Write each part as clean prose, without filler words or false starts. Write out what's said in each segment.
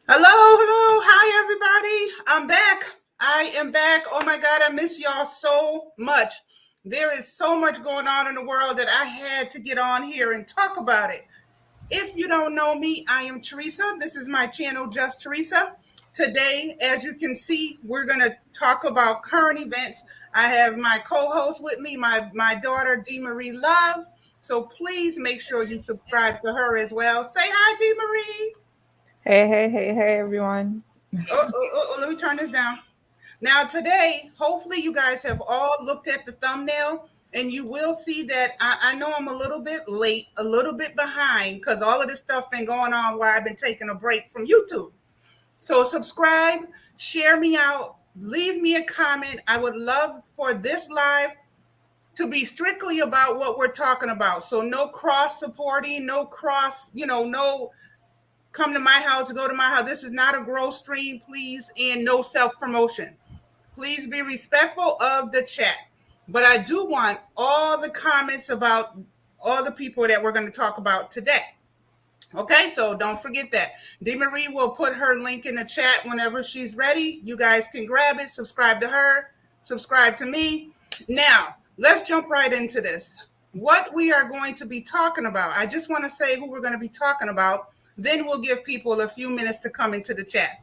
Hello. Hi, everybody. I'm back. I am back. Oh my God, I miss y'all so much. There is so much going on in the world that I had to get on here and talk about it. If you don't know me, I am Teresa. This is my channel, Just Teresa. Today, as you can see, we're going to talk about current events. I have my co-host with me, my daughter, D. Marie Love. So please make sure you subscribe to her as well. Say hi, D. Marie. Hey, everyone. Let me turn this down. Now, today, hopefully, you guys have all looked at the thumbnail and you will see that I know I'm a little bit late, a little bit behind because all of this stuff been going on while I've been taking a break from YouTube. So, subscribe, share me out, leave me a comment. I would love for this live to be strictly about what we're talking about. So, no cross supporting, no cross, no come to my house, go to my house. This is not a growth stream, please, and no self promotion. Please be respectful of the chat. But I do want all the comments about all the people that we're going to talk about today. Okay, so don't forget that. D. Marie will put her link in the chat whenever she's ready. You guys can grab it, subscribe to her, subscribe to me. Now, let's jump right into this. What we are going to be talking about. I just want to say who we're going to be talking about. Then we'll give people a few minutes to come into the chat.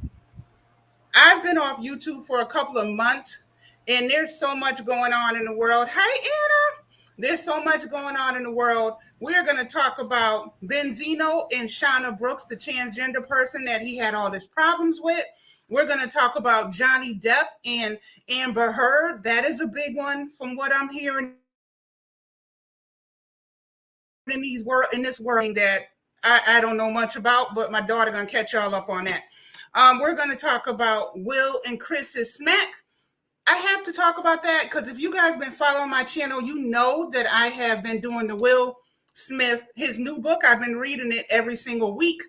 I've been off YouTube for a couple of months, and there's so much going on in the world. Hi, Anna. There's so much going on in the world. We're going to talk about Benzino and Shauna Brooks, the transgender person that he had all these problems with. We're going to talk about Johnny Depp and Amber Heard. That is a big one from what I'm hearing in this world that I don't know much about, but my daughter going to catch y'all up on that. We're going to talk about Will and Chris's smack. I have to talk about that because if you guys been following my channel, you know that I have been doing the Will Smith, his new book. I've been reading it every single week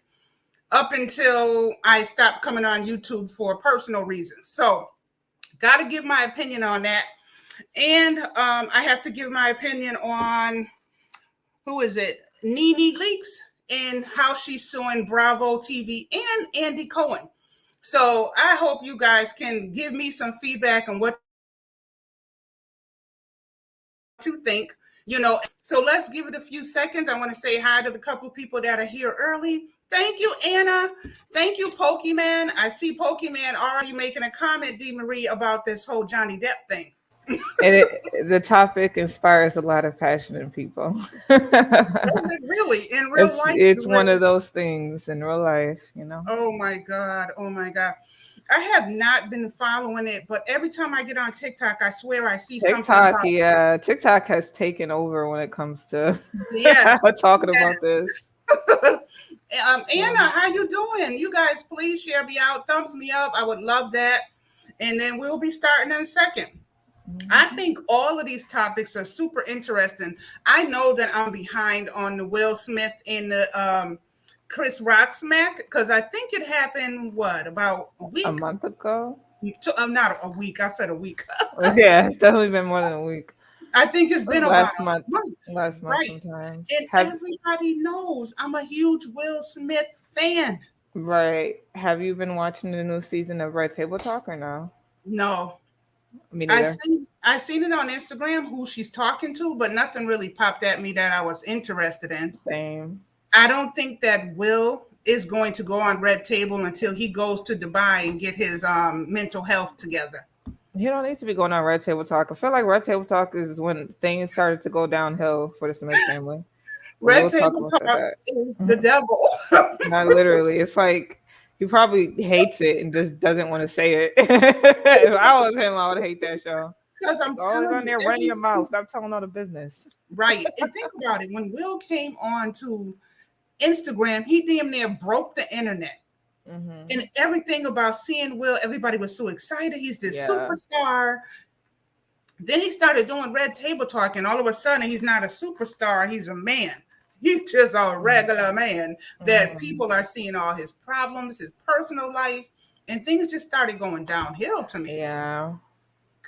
up until I stopped coming on YouTube for personal reasons. So, got to give my opinion on that. And I have to give my opinion on, who is it? Nene Leakes and how she's suing Bravo TV and Andy Cohen. So I hope you guys can give me some feedback on what you think. So let's give it a few seconds. I want to say hi to the couple of people that are here early. Thank you, Anna. Thank you, Pokemon. I see Pokemon already making a comment, D. Marie, about this whole Johnny Depp thing. The topic inspires a lot of passionate people. Really, in real life? It's one of those things in real life, Oh my God. I have not been following it, but every time I get on TikTok, I swear I see something about TikTok has taken over when it comes to yes. talking about this. Anna, how you doing? You guys, please share me out, thumbs me up. I would love that. And then we'll be starting in a second. I think all of these topics are super interesting. I know that I'm behind on the Will Smith and the Chris Rock smack because I think it happened, about a week? A month ago? Not a week. I said a week. Yeah, it's definitely been more than a week. I think it's been last about month. a month. Last month Right. sometime. And everybody knows I'm a huge Will Smith fan. Right. Have you been watching the new season of Red Table Talk or no? No. Me neither. I seen it on Instagram who she's talking to, but nothing really popped at me that I was interested in. Same. I don't think that Will is going to go on Red Table until he goes to Dubai and get his mental health together. He don't need to be going on Red Table Talk. I feel like Red Table Talk is when things started to go downhill for the Smith family. Red Table Talk is the devil. Not literally. It's like he probably hates it and just doesn't want to say it. If I was him, I would hate that show. Because I'm telling on there running your mouth. Stop telling all the business. Right. And think about it. When Will came on to Instagram, he damn near broke the internet. Mm-hmm. And everything about seeing Will, everybody was so excited. He's this superstar. Then he started doing Red Table Talk, and all of a sudden, he's not a superstar. He's a man. He's just a regular man that people are seeing all his problems, his personal life, and things just started going downhill to me. Yeah.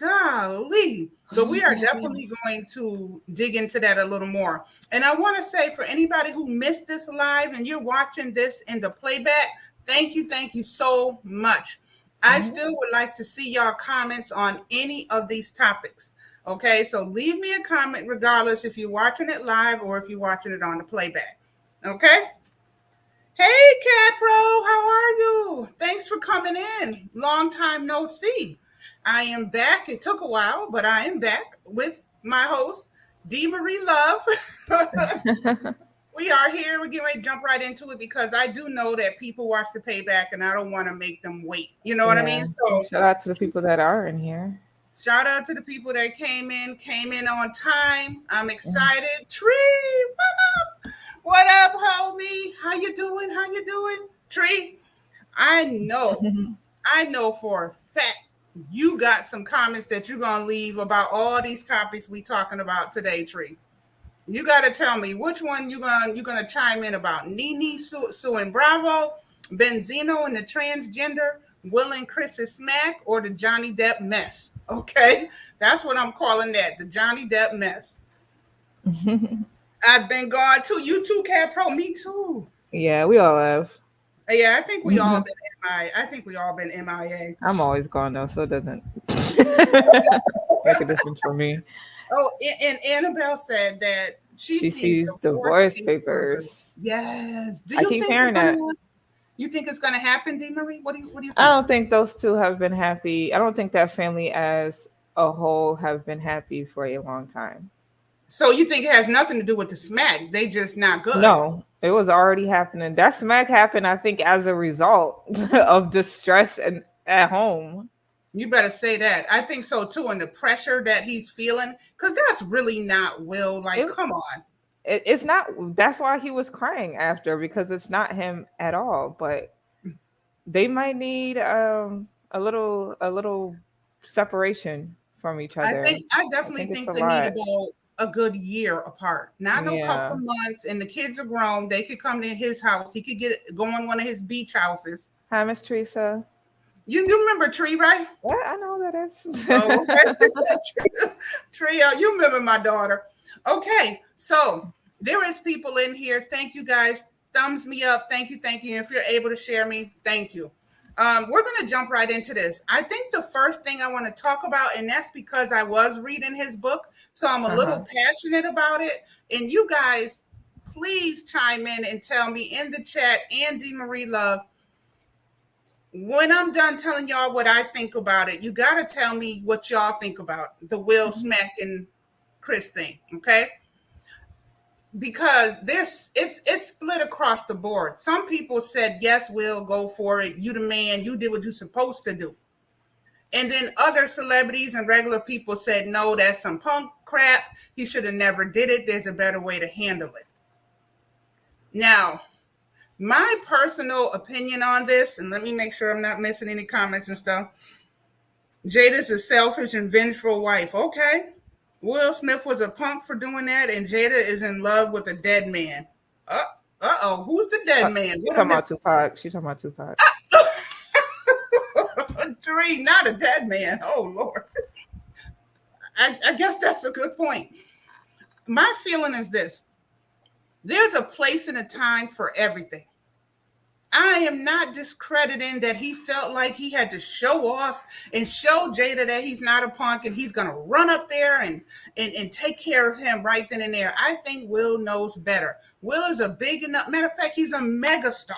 Golly. But we are definitely going to dig into that a little more. And I want to say for anybody who missed this live and you're watching this in the playback, Thank you so much. I Mhm. still would like to see y'all comments on any of these topics. Okay, so leave me a comment regardless if you're watching it live or if you're watching it on the playback. Okay? Hey, Capro, how are you? Thanks for coming in. Long time no see. I am back. It took a while, but I am back with my host, D. Marie Love. We are here. We're getting ready to jump right into it because I do know that people watch the payback and I don't want to make them wait. You know what I mean? Yeah. So Shout out to the people that are in here. shout out to the people that came in on time. I'm Mm. excited. Tree, what up? What up, homie? How you doing? How you doing? Tree, I know, I know for a fact you got some comments that you're gonna leave about all these topics we talking about today, Tree. You got to tell me which one you gonna chime in about. Nene suing Bravo, Benzino and the transgender, Will and Chris's smack, or the Johnny Depp mess. Okay, that's what I'm calling that. The Johnny Depp mess. I've been gone too. You too, Cat Pro. Me too. Yeah, we all have. Yeah, I think we all been MIA. I think we all been MIA. I'm always gone though, so it doesn't make a difference for me. Oh, and Annabelle said that she She sees sees divorce divorce papers. papers. Yes. Do I you keep think we're hearing that. gonna? You think it's gonna happen, D. Marie? What do you I think? don't think those two have been happy. I don't think that family as a whole have been happy for a long time. So you think it has nothing to do with the smack? They just not good. No, it was already happening. That smack happened, I think, as a result of distress and at home. You better say that. I think so too. And the pressure that he's feeling, because that's really not Will. Like, It, come on. it's not. That's why he was crying after because it's not him at all. But they might need a little separation from each other. I I definitely think it's think a they need lot. about a good year apart. Not no couple Yeah. of months. And the kids are grown. They could come to his house. He could go on one of his beach houses. Hi, Miss Teresa. You remember Tree, right? Yeah, I know who Oh, that is. okay. Tree, you remember my daughter. Okay, so there is people in here. Thank you guys. Thumbs me up. Thank you, thank you. If you're able to share me, thank you. We're going to jump right into this. I think the first thing I want to talk about, and that's because I was reading his book, so I'm a Uh-huh. little passionate about it. And you guys, please chime in and tell me in the chat, Andy Marie Love, when I'm done telling y'all what I think about it, you got to tell me what y'all think about the Will Smack and Chris thing, okay? Because it's split across the board. Some people said, yes, Will, go for it. You the man. You did what you're supposed to do. And then other celebrities and regular people said, no, that's some punk crap. He should have never did it. There's a better way to handle it. Now, my personal opinion on this, and let me make sure I'm not missing any comments and stuff. Jada's a selfish and vengeful wife. Okay. Will Smith was a punk for doing that, and Jada is in love with a dead man. Uh-oh. Who's the dead man? She What talking am I about Tupac. She talking about Tupac. Three, not a dead man. Oh, Lord. I guess that's a good point. My feeling is this. There's a place and a time for everything. I am not discrediting that he felt like he had to show off and show Jada that he's not a punk and he's going to run up there and take care of him right then and there. I think Will knows better. Will is a big enough, matter of fact, he's a megastar.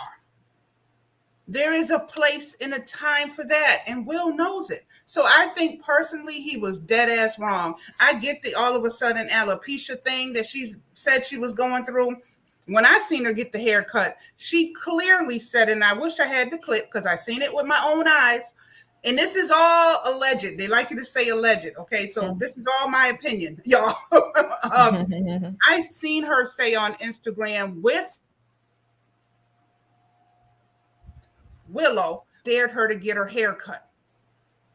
There is a place and a time for that, and Will knows it. So I think personally he was dead ass wrong. I get the all of a sudden alopecia thing that she said she was going through. When I seen her get the haircut, she clearly said, and I wish I had the clip because I seen it with my own eyes. And this is all alleged. They like you to say alleged. Okay, so this is all my opinion, y'all. I seen her say on Instagram with Willow dared her to get her hair cut.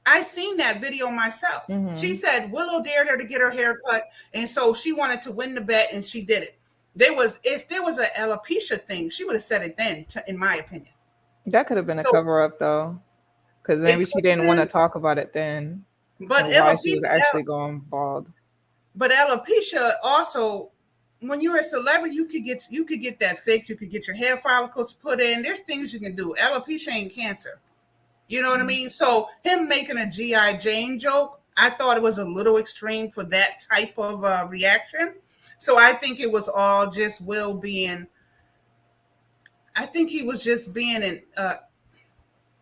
I seen that video myself. She said Willow dared her to get her hair cut, and so she wanted to win the bet, and she did it. If there was a alopecia thing, she would have said it then, in my opinion. That could have been a So cover up though, because it maybe she could have didn't want to been, talk about it then, but and why she was actually going bald. alopecia also when you're a celebrity, you could get that fixed. You could get your hair follicles put in. There's things you can do. Alopecia ain't cancer. You know what I mean? So him making a GI Jane joke, I thought it was a little extreme for that type of reaction. So I think it was all just Will being. I think he was just being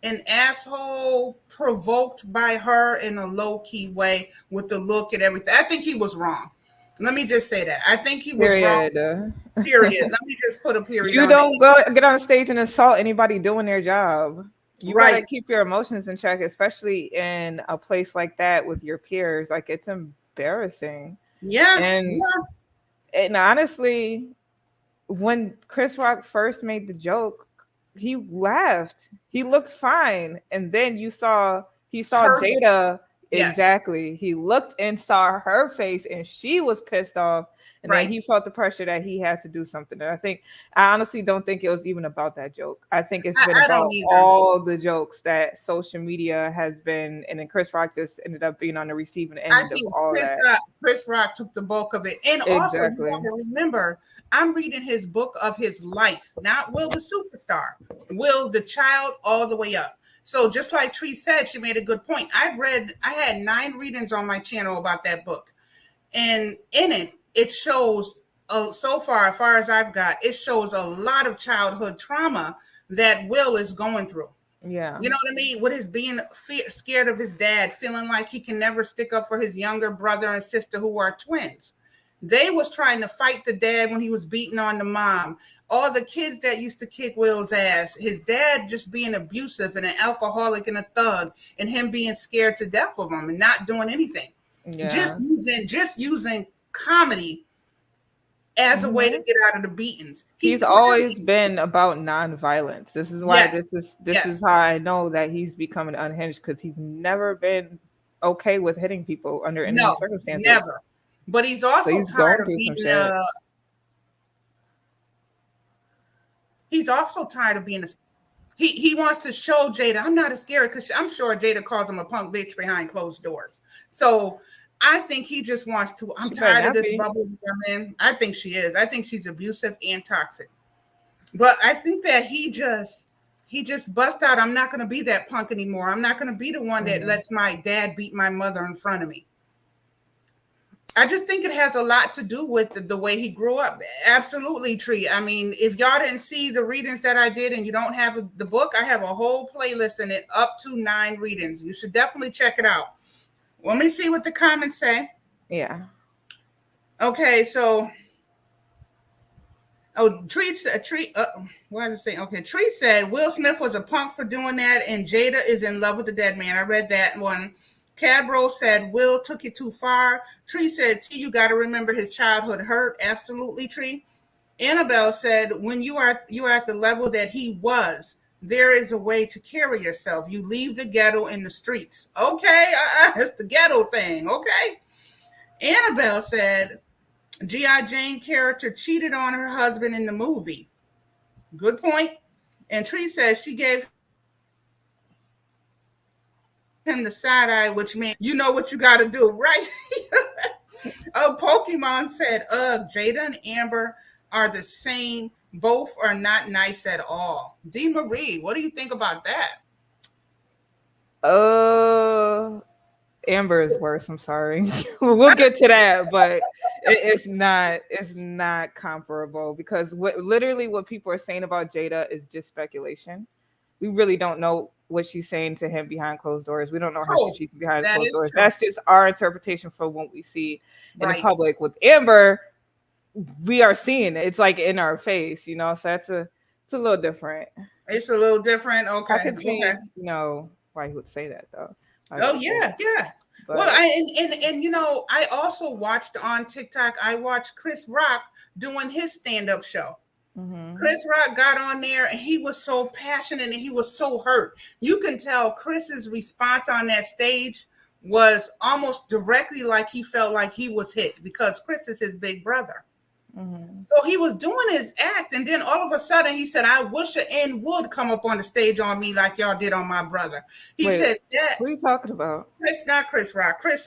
an asshole, provoked by her in a low key way with the look and everything. I think he was wrong. Let me just say that. I think he was Period. wrong. Period. Let me just put a period You on don't it. go get on stage and insult anybody doing their job. You Right. gotta keep your emotions in check, especially in a place like that with your peers. Like, it's embarrassing. Yeah. And Yeah. and honestly, when Chris Rock first made the joke, he laughed. He looked fine. And then he saw Heard it. Jada. Yes. Exactly. He looked and saw her face and she was pissed off. And Right. then he felt the pressure that he had to do something. And I honestly don't think it was even about that joke. I think it's been about all the jokes that social media has been, and then Chris Rock just ended up being on the receiving end of all that. Chris Rock took the bulk of it. And also, you want to remember, I'm reading his book of his life, not Will the superstar, Will the child all the way up. So just like Tree said, she made a good point. I had 9 readings on my channel about that book. And in it, it shows, so far, as far as I've got, it shows a lot of childhood trauma that Will is going through. Yeah. You know what I mean? With his being scared of his dad, feeling like he can never stick up for his younger brother and sister who are twins. They was trying to fight the dad when he was beating on the mom. All the kids that used to kick Will's ass, his dad just being abusive and an alcoholic and a thug, and him being scared to death of him and not doing anything. Yeah. Just using comedy as a way to get out of the beatings. He's always been about nonviolence. This is why this is how I know that he's becoming unhinged, because he's never been okay with hitting people under any circumstances. Never. But he's also tired of being he's also tired of being he wants to show Jada, I'm not as scary, because I'm sure Jada calls him a punk bitch behind closed doors. So I think he just wants to, I'm tired of this bubble I'm in. I think she is. I think she's abusive and toxic. But I think that he just bust out, I'm not going to be that punk anymore. I'm not going to be the one that lets my dad beat my mother in front of me. I just think it has a lot to do with the way he grew up. Absolutely, Tree. I mean, if y'all didn't see the readings that I did and you don't have the book, I have a whole playlist in it, up to 9 readings. You should definitely check it out. Let me see what the comments say. Yeah. Okay, so Tree, what did it say? Okay, Tree said Will Smith was a punk for doing that, and Jada is in love with the dead man. I read that one. Cabro said Will took it too far. Tree said, T, you got to remember his childhood hurt. Absolutely, Tree. Annabelle said, when you are at the level that he was, there is a way to carry yourself. You leave the ghetto in the streets. Okay, it's the ghetto thing. Okay. Annabelle said, G.I. Jane character cheated on her husband in the movie. Good point. And Tree says she gave him the side eye, which means you know what you got to do, right? Pokemon said, Jada and Amber are the same. Both are not nice at all. D. Marie, what do you think about that? Amber is worse. I'm sorry. We'll get to that, but it's not comparable, because what people are saying about Jada is just speculation. We really don't know what she's saying to him behind closed doors. We don't know how she treats him behind closed doors. That's just our interpretation for what we see in the public. With Amber, we are seeing it. It's like in our face, you know. So it's a little different. It's a little different. Okay. I can see, why he would say that though. Yeah. But, well, I also watched on TikTok. I watched Chris Rock doing his stand-up show. Mm-hmm. Chris Rock got on there and he was so passionate and he was so hurt. You can tell Chris's response on that stage was almost directly like he felt like he was hit, because Chris is his big brother. Mm-hmm. So he was doing his act, and then all of a sudden he said, I wish an N would come up on the stage on me like y'all did on my brother. He said that. What are you talking about? Chris, not Chris Rock. Chris,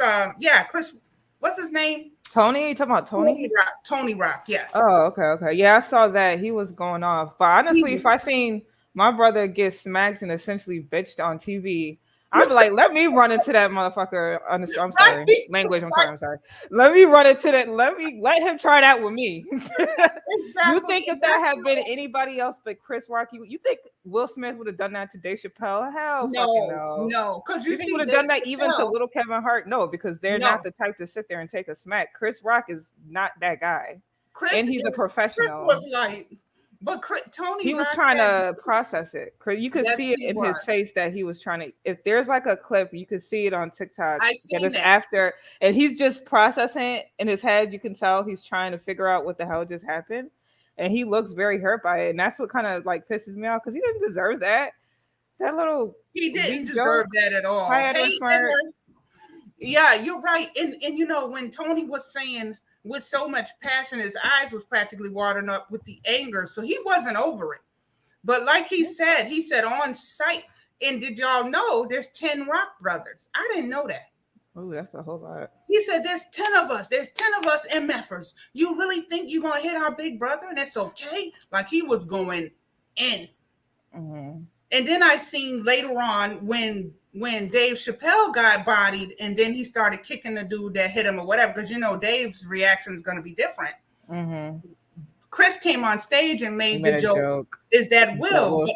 Chris, what's his name? Tony, you talking about Tony? Tony Rock, yes. Oh, okay. Yeah, I saw that. He was going off. But honestly, if I seen my brother get smacked and essentially bitched on TV, I'd be like, let me run into that motherfucker. I'm sorry. Language, I'm sorry. Let me run into that. Let him try that with me. You think if that had been anybody else but Chris Rock, you think Will Smith would have done that to Dave Chappelle? Hell fucking no. No. Because You think he would have done that even to little Kevin Hart? No, because they're not the type to sit there and take a smack. Chris Rock is not that guy. And he's a professional. Chris was like, but Tony, he was trying to process it. You could see it in his face that he was trying to. If there's like a clip, you could see it on TikTok. I see that. After, and he's just processing it in his head. You can tell he's trying to figure out what the hell just happened, and he looks very hurt by it. And that's what kind of like pisses me off because he didn't deserve that. That little he didn't deserve that at all. Yeah, you're right. And you know when Tony was saying. With so much passion, his eyes was practically watering up with the anger. So he wasn't over it. But like he said on site, and did y'all know there's 10 Rock brothers? I didn't know that. Oh, that's a whole lot. He said there's 10 of us. There's 10 of us MFers. You really think you're going to hit our big brother and it's okay? Like he was going in. Mm-hmm. And then I seen later on when Dave Chappelle got bodied and then he started kicking the dude that hit him or whatever, because you know Dave's reaction is going to be different. Mm-hmm. Chris came on stage and made the joke. Is that Will?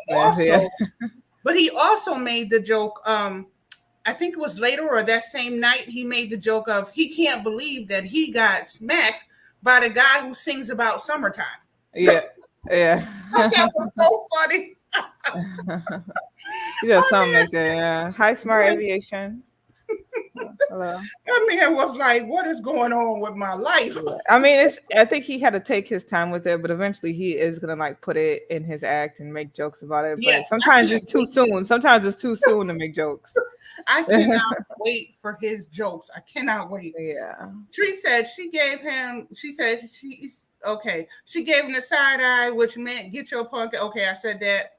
But he also made the joke. I think it was later or that same night he made the joke of he can't believe that he got smacked by the guy who sings about summertime. Yeah. That was so funny. He does something like that. Yeah. Hi, Smart Aviation. Hello. That man was like, "What is going on with my life?" I mean, I think he had to take his time with it, but eventually he is gonna like put it in his act and make jokes about it. But sometimes it's too soon. Sometimes it's too soon to make jokes. I cannot wait for his jokes. I cannot wait. Yeah. Tree said she gave him. She said she's okay. She gave him the side eye, which meant get your punk. Okay, I said that.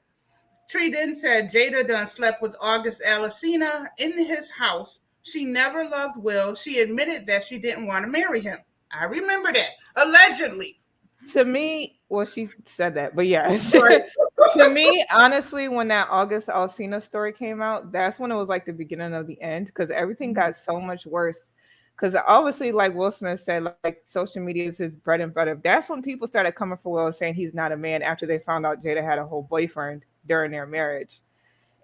Tree then said Jada done slept with August Alsina in his house. She never loved Will. She admitted that she didn't want to marry him. I remember that. Allegedly. To me, well, she said that, but yeah. To me, honestly, when that August Alsina story came out, that's when it was like the beginning of the end because everything got so much worse. Because obviously, like Will Smith said, like social media is his bread and butter. That's when people started coming for Will saying he's not a man after they found out Jada had a whole boyfriend during their marriage.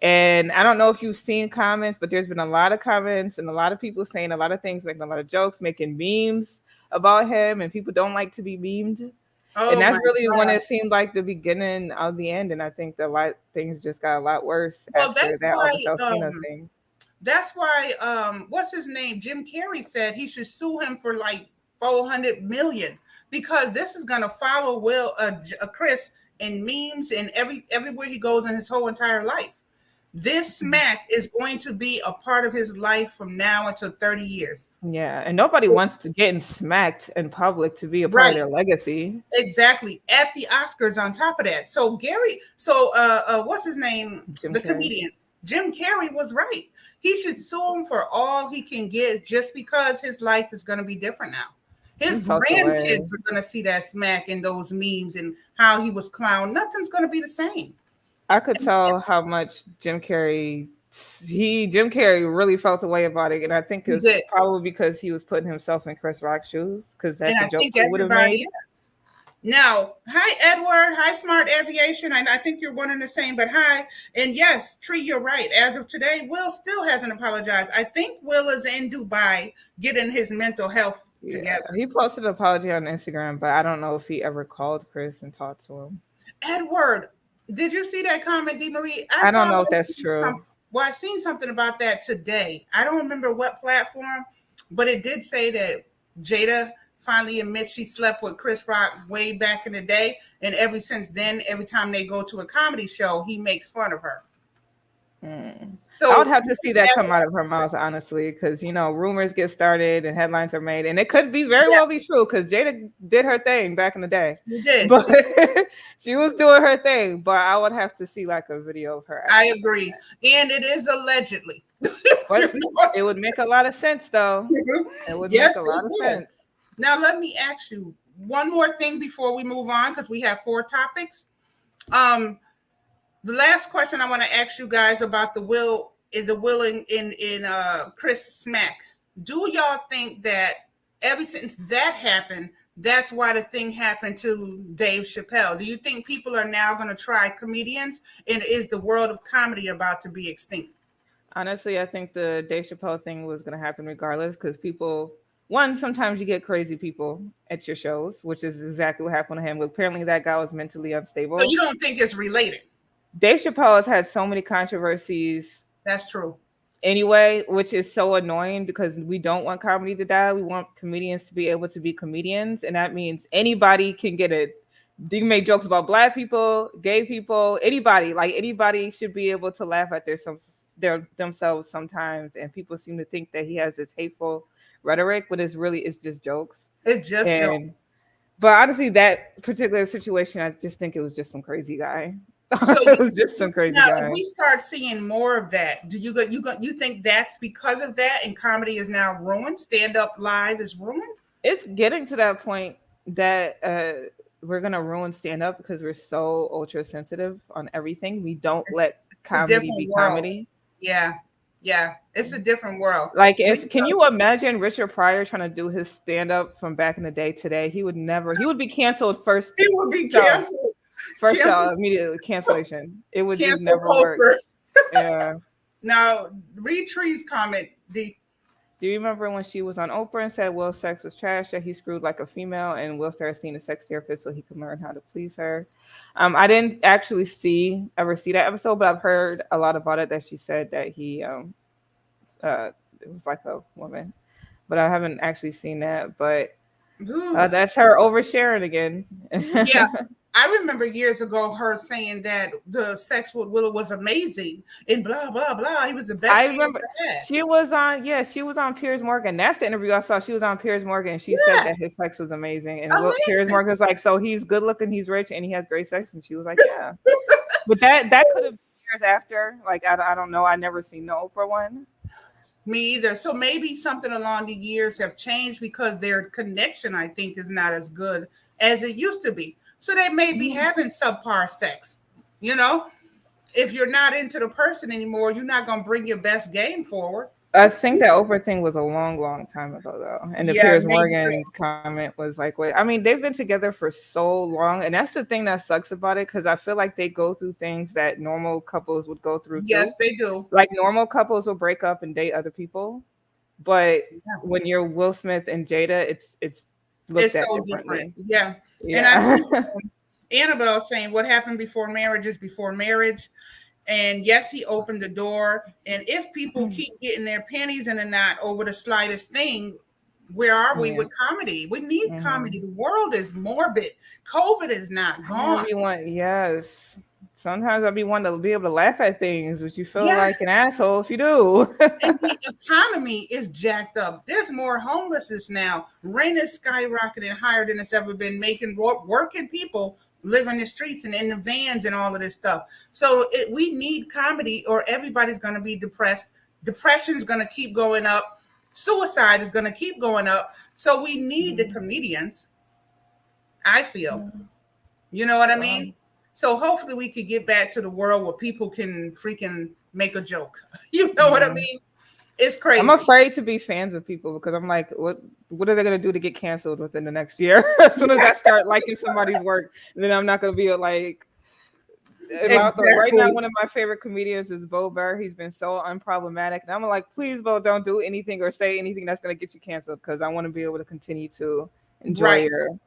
And I don't know if you've seen comments, but there's been a lot of comments and a lot of people saying a lot of things, making a lot of jokes, making memes about him, and people don't like to be memed. And that's really when it seemed like the beginning of the end. And I think things just got a lot worse after that August Alsina thing. That's why, what's his name? Jim Carrey said he should sue him for like $400 million because this is going to follow Chris in memes and everywhere he goes in his whole entire life. This smack is going to be a part of his life from now until 30 years. Yeah, and nobody wants to get smacked in public to be a part of their legacy. Exactly. At the Oscars on top of that. So what's his name? Comedian. Jim Carrey was right. He should sue him for all he can get just because his life is going to be different now. His grandkids are going to see that smack in those memes and how he was clowned. Nothing's going to be the same. I could tell how much Jim Carrey really felt a way about it. And I think it's probably because he was putting himself in Chris Rock's shoes because that's a joke he would have made. Now, hi, Edward. Hi, Smart Aviation. I think you're one and the same, but hi. And yes, Tree, you're right. As of today, Will still hasn't apologized. I think Will is in Dubai getting his mental health together. He posted an apology on Instagram, but I don't know if he ever called Chris and talked to him. Edward, did you see that comment, DeMarie? I don't know if that's true. Well, I seen something about that today. I don't remember what platform, but it did say that Jada finally admits she slept with Chris Rock way back in the day. And ever since then, every time they go to a comedy show, he makes fun of her. So I would have to see that come out of her mouth, honestly, because, rumors get started and headlines are made. And it could be very well be true because Jada did her thing back in the day. She did. But she was doing her thing. But I would have to see like a video of her. I agree. And it is allegedly. But it would make a lot of sense, though. It would make a lot of sense. Now let me ask you one more thing before we move on, because we have 4 topics. Um, the last question I want to ask you guys about the will is the willing in Chris Smack. Do y'all think that ever since that happened, that's why the thing happened to Dave Chappelle? Do you think people are now going to try comedians, and is the world of comedy about to be extinct? Honestly, I think the Dave Chappelle thing was going to happen regardless because people, one, sometimes you get crazy people at your shows, which is exactly what happened to him. Apparently, that guy was mentally So unstable. you don't think it's related? Dave Chappelle has had so many controversies That's true. anyway, which is so annoying because we don't want comedy to die. We want comedians to be able to be comedians, and that means anybody can get it. You can make jokes about black people, gay people, anybody. Like anybody should be able to laugh at their themselves sometimes. And people seem to think that he has this hateful rhetoric, but it's just jokes. It's just joke. And but honestly, that particular situation, I just think it was just some crazy guy. So It was just some crazy now, guy. if we start seeing more of that, do you think that's because of that, and comedy is now ruined? Stand up live is ruined. It's getting to that point that we're gonna ruin stand up because we're so ultra sensitive on everything. We don't It's let a comedy different be world. comedy. Yeah, yeah, it's a different world. Like if can you imagine Richard Pryor trying to do his stand up from back in the day today? He would be canceled first It would be show. canceled. First Cancel, show immediately cancellation. It would just cancel never work. culture. Yeah. Now, read Tree's comment. Do you remember when she was on Oprah and said Will's sex was trash, that he screwed like a female, and Will started seeing a sex therapist so he could learn how to please her? I didn't actually ever see that episode, but I've heard a lot about it that she said that he it was like a woman, but I haven't actually seen that. But that's her oversharing again. Yeah, I remember years ago her saying that the sex with Willow was amazing and blah blah blah. He was the best. I remember she was on Piers Morgan. That's the interview I saw. She was on Piers Morgan and she said that his sex was amazing. And Piers Morgan was like, so he's good looking, he's rich, and he has great sex. And she was like, yeah. But that could have been years after. Like I don't know. I never seen the Oprah one. Me either. So maybe something along the years have changed because their connection, I think, is not as good as it used to be. So they may be having subpar sex. You know, if you're not into the person anymore, you're not going to bring your best game forward. I think that Oprah thing was a long, long time ago, though. And the Piers Morgan comment was like, wait, I mean, they've been together for so long. And that's the thing that sucks about it, because I feel like they go through things that normal couples would go through, too. Yes, they do. Like, normal couples will break up and date other people. But when you're Will Smith and Jada, it's looked at so different. Yeah. And I think Annabelle saying what happened before marriage is before marriage. And yes, he opened the door. And if people keep getting their panties in a knot over the slightest thing, where are we with comedy? We need comedy. The world is morbid. COVID is not gone. Yes. Sometimes I'll be wanting to be able to laugh at things, which you feel like an asshole if you do. And the economy is jacked up. There's more homelessness now. Rent is skyrocketing higher than it's ever been, making working people live in the streets and in the vans and all of this stuff. So we need comedy or everybody's going to be depressed. Depression is going to keep going up. Suicide is going to keep going up. So we need the comedians, I feel. You know what I mean? So hopefully we could get back to the world where people can freaking make a joke. You know what I mean? It's crazy. I'm afraid to be fans of people because I'm like, what are they going to do to get canceled within the next year? As soon as I start liking somebody's work, then I'm not going to be like, right now, one of my favorite comedians is Bo Burr. He's been so unproblematic. And I'm like, please, Bo, don't do anything or say anything that's going to get you canceled because I want to be able to continue to enjoy your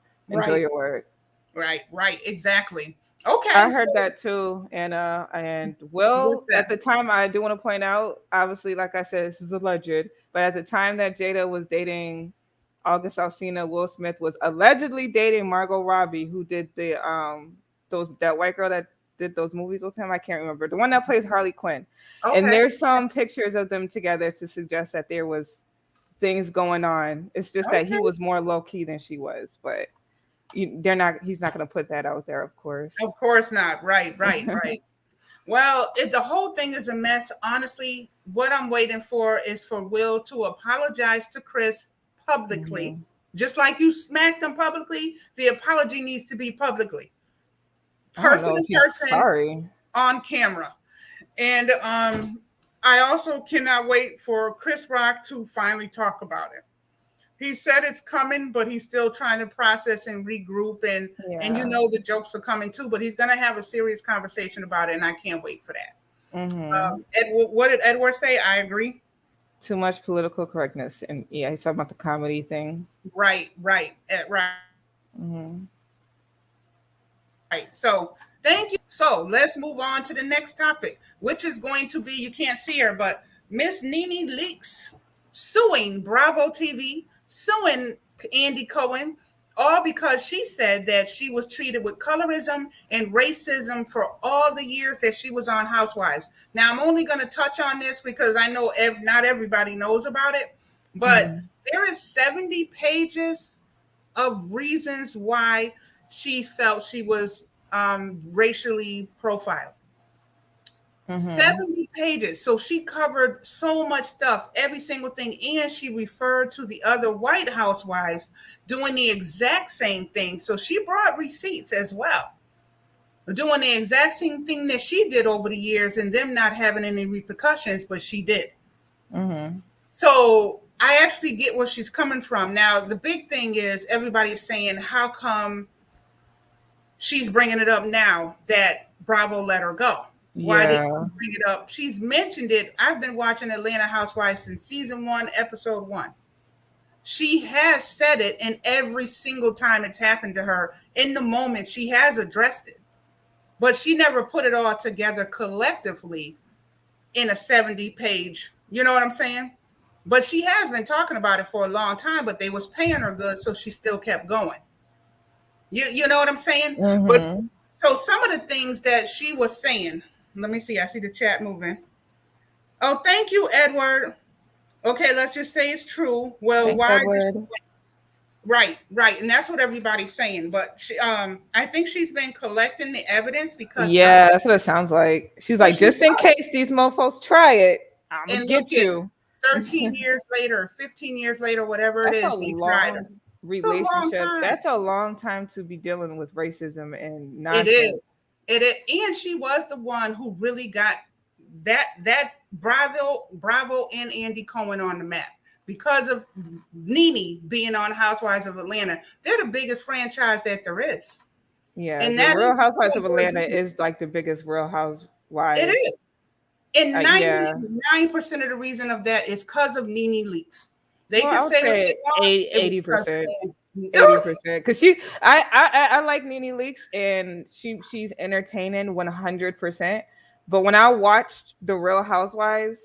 work. Right. Exactly. Okay. I heard that too. And Will, at the time, I do want to point out, obviously, like I said, this is alleged, but at the time that Jada was dating August Alsina, Will Smith was allegedly dating Margot Robbie, who did that white girl that did those movies with him. I can't remember. The one that plays Harley Quinn. Okay. And there's some pictures of them together to suggest that there was things going on. It's just that he was more low key than she was, but he's not going to put that out there, of course. Of course not. Right. Well, the whole thing is a mess. Honestly, what I'm waiting for is for Will to apologize to Chris publicly Just like you smacked them publicly, the apology needs to be publicly. I don't Person know if to he's person sorry. on camera. And I also cannot wait for Chris Rock to finally talk about it. He said it's coming, but he's still trying to process and regroup, and you Yeah. know the jokes are coming too. But he's going to have a serious conversation about it, and I can't wait for that. What did Edward say? I agree. Too much political correctness, and yeah, he's talking about the comedy thing. Right, right, right. Right. So thank you. So let's move on to the next topic, which is going to be, you can't see her, but Miss Nene Leakes suing Bravo TV, suing Andy Cohen, all because she said that she was treated with colorism and racism for all the years that she was on Housewives. Now, I'm only going to touch on this because I know not everybody knows about it, but there is 70 pages of reasons why she felt she was racially profiled. 70 pages. So she covered so much stuff, every single thing. And she referred to the other white housewives doing the exact same thing. So she brought receipts as well, doing the exact same thing that she did over the years and them not having any repercussions, but she did. So I actually get where she's coming from. Now, the big thing is everybody's saying, how come she's bringing it up now that Bravo let her go? Why did you bring it up? She's mentioned it. I've been watching Atlanta Housewives since season 1, episode 1. She has said it, and every single time it's happened to her, in the moment, she has addressed it. But she never put it all together collectively in a 70-page, you know what I'm saying? But she has been talking about it for a long time, but they was paying her good, so she still kept going. You know what I'm saying? But so some of the things that she was saying, let me see, I see the chat moving. Oh, thank you, Edward. Okay, let's just say it's true. Well, Thanks, why? Right, and that's what everybody's saying. But she, I think she's been collecting the evidence because that's what it sounds like. She's like, just in case these mofos try it, I'm gonna get you. 13 years later, 15 years later, whatever it is, that's a they tried long her. relationship. That's a long time to be dealing with racism and nonsense. It is. And she was the one who really got that Bravo and Andy Cohen on the map because of Nene being on Housewives of Atlanta. They're the biggest franchise that there is. Yeah, and the Real Housewives of Atlanta is like the biggest Real Housewives. It is. And 99% of the reason of that is because of Nene Leakes. They can say 80%. 80%, because I like Nene Leakes and she's entertaining 100%. But when I watched the Real Housewives,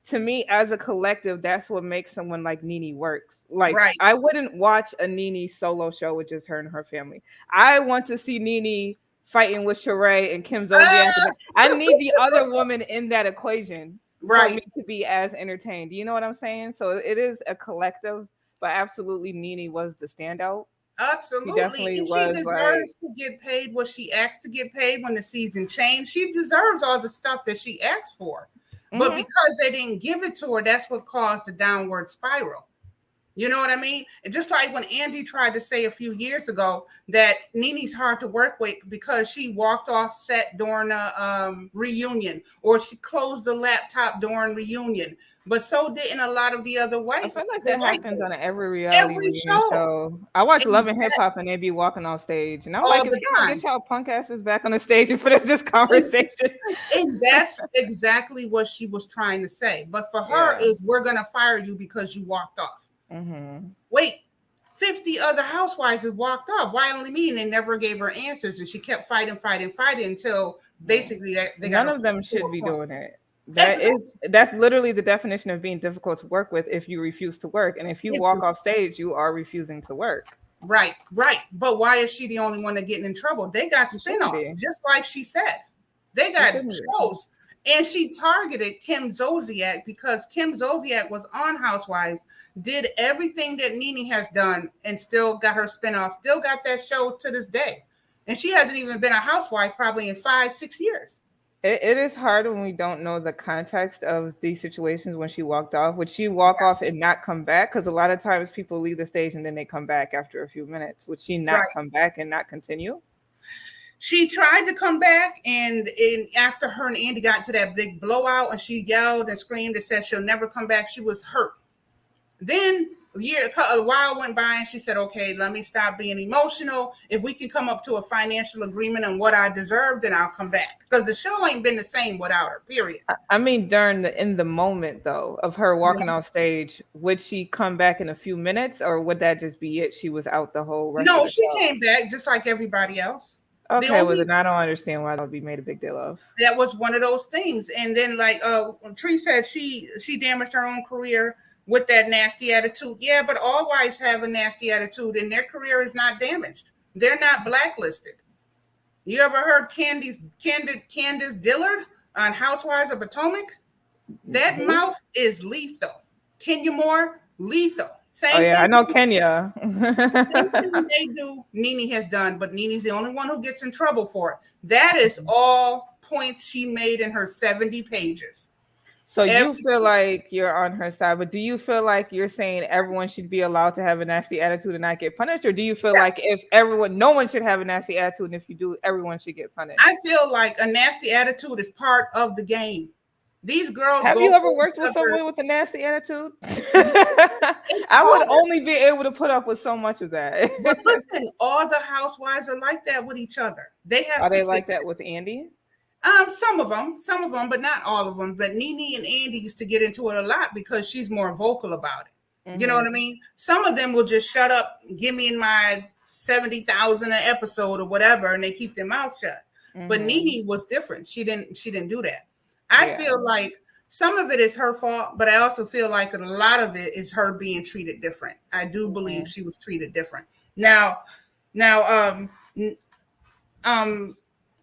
to me as a collective, that's what makes someone like Nene works. Like I wouldn't watch a Nene solo show with just her and her family. I want to see Nene fighting with Sheree and Kim Zolciak. I need the other woman in that equation for me to be as entertained. Do you know what I'm saying? So it is a collective. But absolutely, Nene was the standout. Absolutely. And she deserves to get paid what she asked to get paid when the season changed. She deserves all the stuff that she asked for. But because they didn't give it to her, that's what caused the downward spiral. You know what I mean? And just like when Andy tried to say a few years ago that Nene's hard to work with because she walked off set during a reunion, or she closed the laptop during reunion. But so didn't a lot of the other white. I feel like that happens on every reality show. I watch Love and Hip Hop and they be walking off stage. And I'm like, if you don't get y'all punk asses back on the stage and finish this conversation. And that's exactly what she was trying to say. But for her is, we're going to fire you because you walked off. Wait, 50 other housewives have walked off. Why only me? And they never gave her answers. And she kept fighting until basically they got. None of them should be doing it. That's literally the definition of being difficult to work with if you refuse to work. And if you walk off stage, you are refusing to work. Right. But why is she the only one that getting in trouble? They got spinoffs, just like she said. They got shows. And she targeted Kim Zolciak because Kim Zolciak was on Housewives, did everything that Nene has done, and still got her spinoff, still got that show to this day. And she hasn't even been a housewife probably in 5-6 years. It is hard when we don't know the context of these situations when she walked off. Would she walk off and not come back? Because a lot of times people leave the stage and then they come back after a few minutes. Would she not Right. come back and not continue? She tried to come back, and after her and Andy got into that big blowout, and she yelled and screamed and said she'll never come back, she was hurt. Then a while went by, and she said, okay, let me stop being emotional. If we can come up to a financial agreement on what I deserve, then I'll come back. Because the show ain't been the same without her, period. I mean, in the moment though of her walking off stage, would she come back in a few minutes, or would that just be it? She was out the whole rest of No, the she show. came back just like everybody else. Okay, well then I don't understand why that would be made a big deal of. That was one of those things. And then like Tree said, she damaged her own career with that nasty attitude. Yeah, but all wives have a nasty attitude, and their career is not damaged. They're not blacklisted. You ever heard Candice Dillard on Housewives of Potomac? That mouth is lethal. Kenya Moore, lethal. Same thing. I know Kenya. Same thing they do, Nene has done, but Nene's the only one who gets in trouble for it. That is all points she made in her 70 pages. So you feel like you're on her side, but do you feel like you're saying everyone should be allowed to have a nasty attitude and not get punished? Or do you feel like if no one should have a nasty attitude, and if you do, everyone should get punished? I feel like a nasty attitude is part of the game. These girls. Have you ever worked with someone with a nasty attitude? I would only be able to put up with so much of that. But listen, all the housewives are like that with each other. Are they like that with Andy? Some of them, but not all of them. But Nene and Andy used to get into it a lot because she's more vocal about it. Mm-hmm. You know what I mean? Some of them will just shut up, give me my 70,000 an episode or whatever, and they keep their mouth shut. Mm-hmm. But Nene was different. She didn't do that. I feel like some of it is her fault, but I also feel like a lot of it is her being treated different. I do believe she was treated different. Now,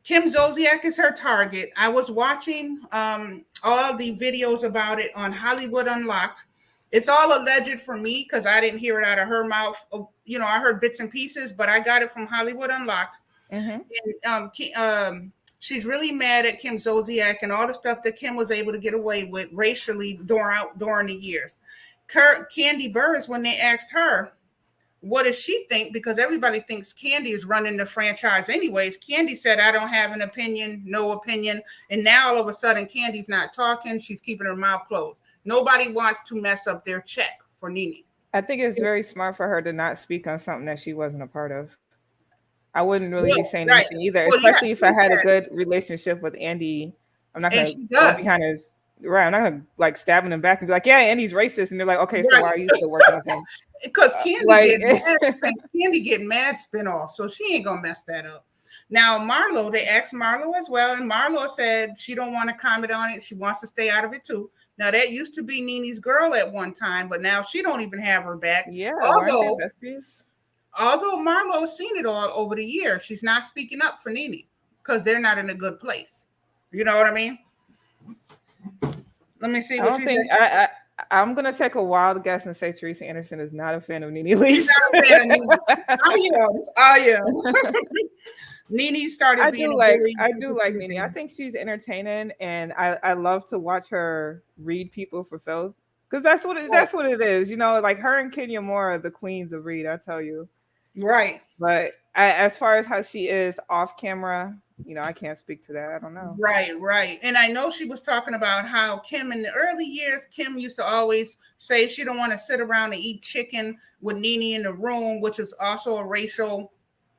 Kim Zolciak is her target. I was watching all the videos about it on Hollywood Unlocked. It's all alleged for me because I didn't hear it out of her mouth. You know, I heard bits and pieces, but I got it from Hollywood Unlocked. Mm-hmm. And, she's really mad at Kim Zolciak and all the stuff that Kim was able to get away with racially during the years. Kandi Burruss, when they asked her, what does she think? Because everybody thinks Kandi is running the franchise anyways. Kandi said, I don't have an opinion, no opinion. And now all of a sudden, Candy's not talking. She's keeping her mouth closed. Nobody wants to mess up their check for Nene. I think it's very smart for her to not speak on something that she wasn't a part of. I wouldn't really be saying anything either, especially if I had a good relationship with Andy. I'm not going to go behind his right. I'm not going to like stab him in the back and be like, yeah, Andy's racist. And they're like, okay, so why are you still working with him? Because Kandi get mad spinoff, so she ain't going to mess that up. Now, Marlo, they asked Marlo as well, and Marlo said she don't want to comment on it. She wants to stay out of it too. Now, that used to be Nene's girl at one time, but now she don't even have her back. Yeah, Although Marlo's seen it all over the years, she's not speaking up for Nene because they're not in a good place. You know what I mean? Let me see what you think. I'm going to take a wild guess and say Teresa Anderson is not a fan of Nene Leakes. She's not a fan of Nene. Oh, yeah. Nene started being I do like Nene. I think she's entertaining, and I love to watch her read people for filth. Because that's what it is, you know. Like her and Kenya Moore are the queens of read, I tell you. Right. But as far as how she is off camera, you know, I can't speak to that. I don't know. Right. And I know she was talking about how Kim in the early years, Kim used to always say she don't want to sit around and eat chicken with Nene in the room, which is also a racial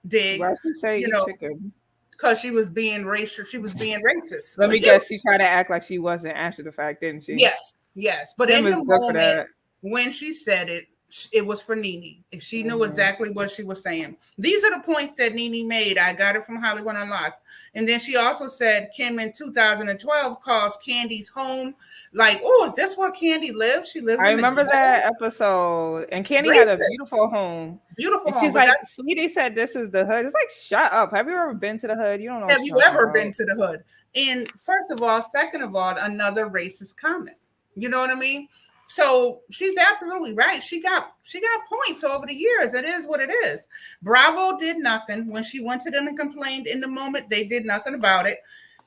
dig. Why she say eat chicken? Because she was being racist. She was being racist. Let me guess. She tried to act like she wasn't after the fact, didn't she? Yes. But in the moment when she said it, it was for Nene. If she knew exactly what she was saying. These are the points that Nene made. I got it from Hollywood Unlocked. And then she also said Kim in 2012 calls Candy's home like, oh, is this where Kandi lives? She lives. I remember that episode. And Kandi had a beautiful home. Beautiful home. She's like, Sweetie said this is the hood. It's like, shut up. Have you ever been to the hood? You don't know. Have you ever been to the hood? And first of all, second of all, another racist comment. You know what I mean? So she's absolutely right. She got points over the years. It is what it is. Bravo did nothing when she went to them and complained in the moment. They did nothing about it.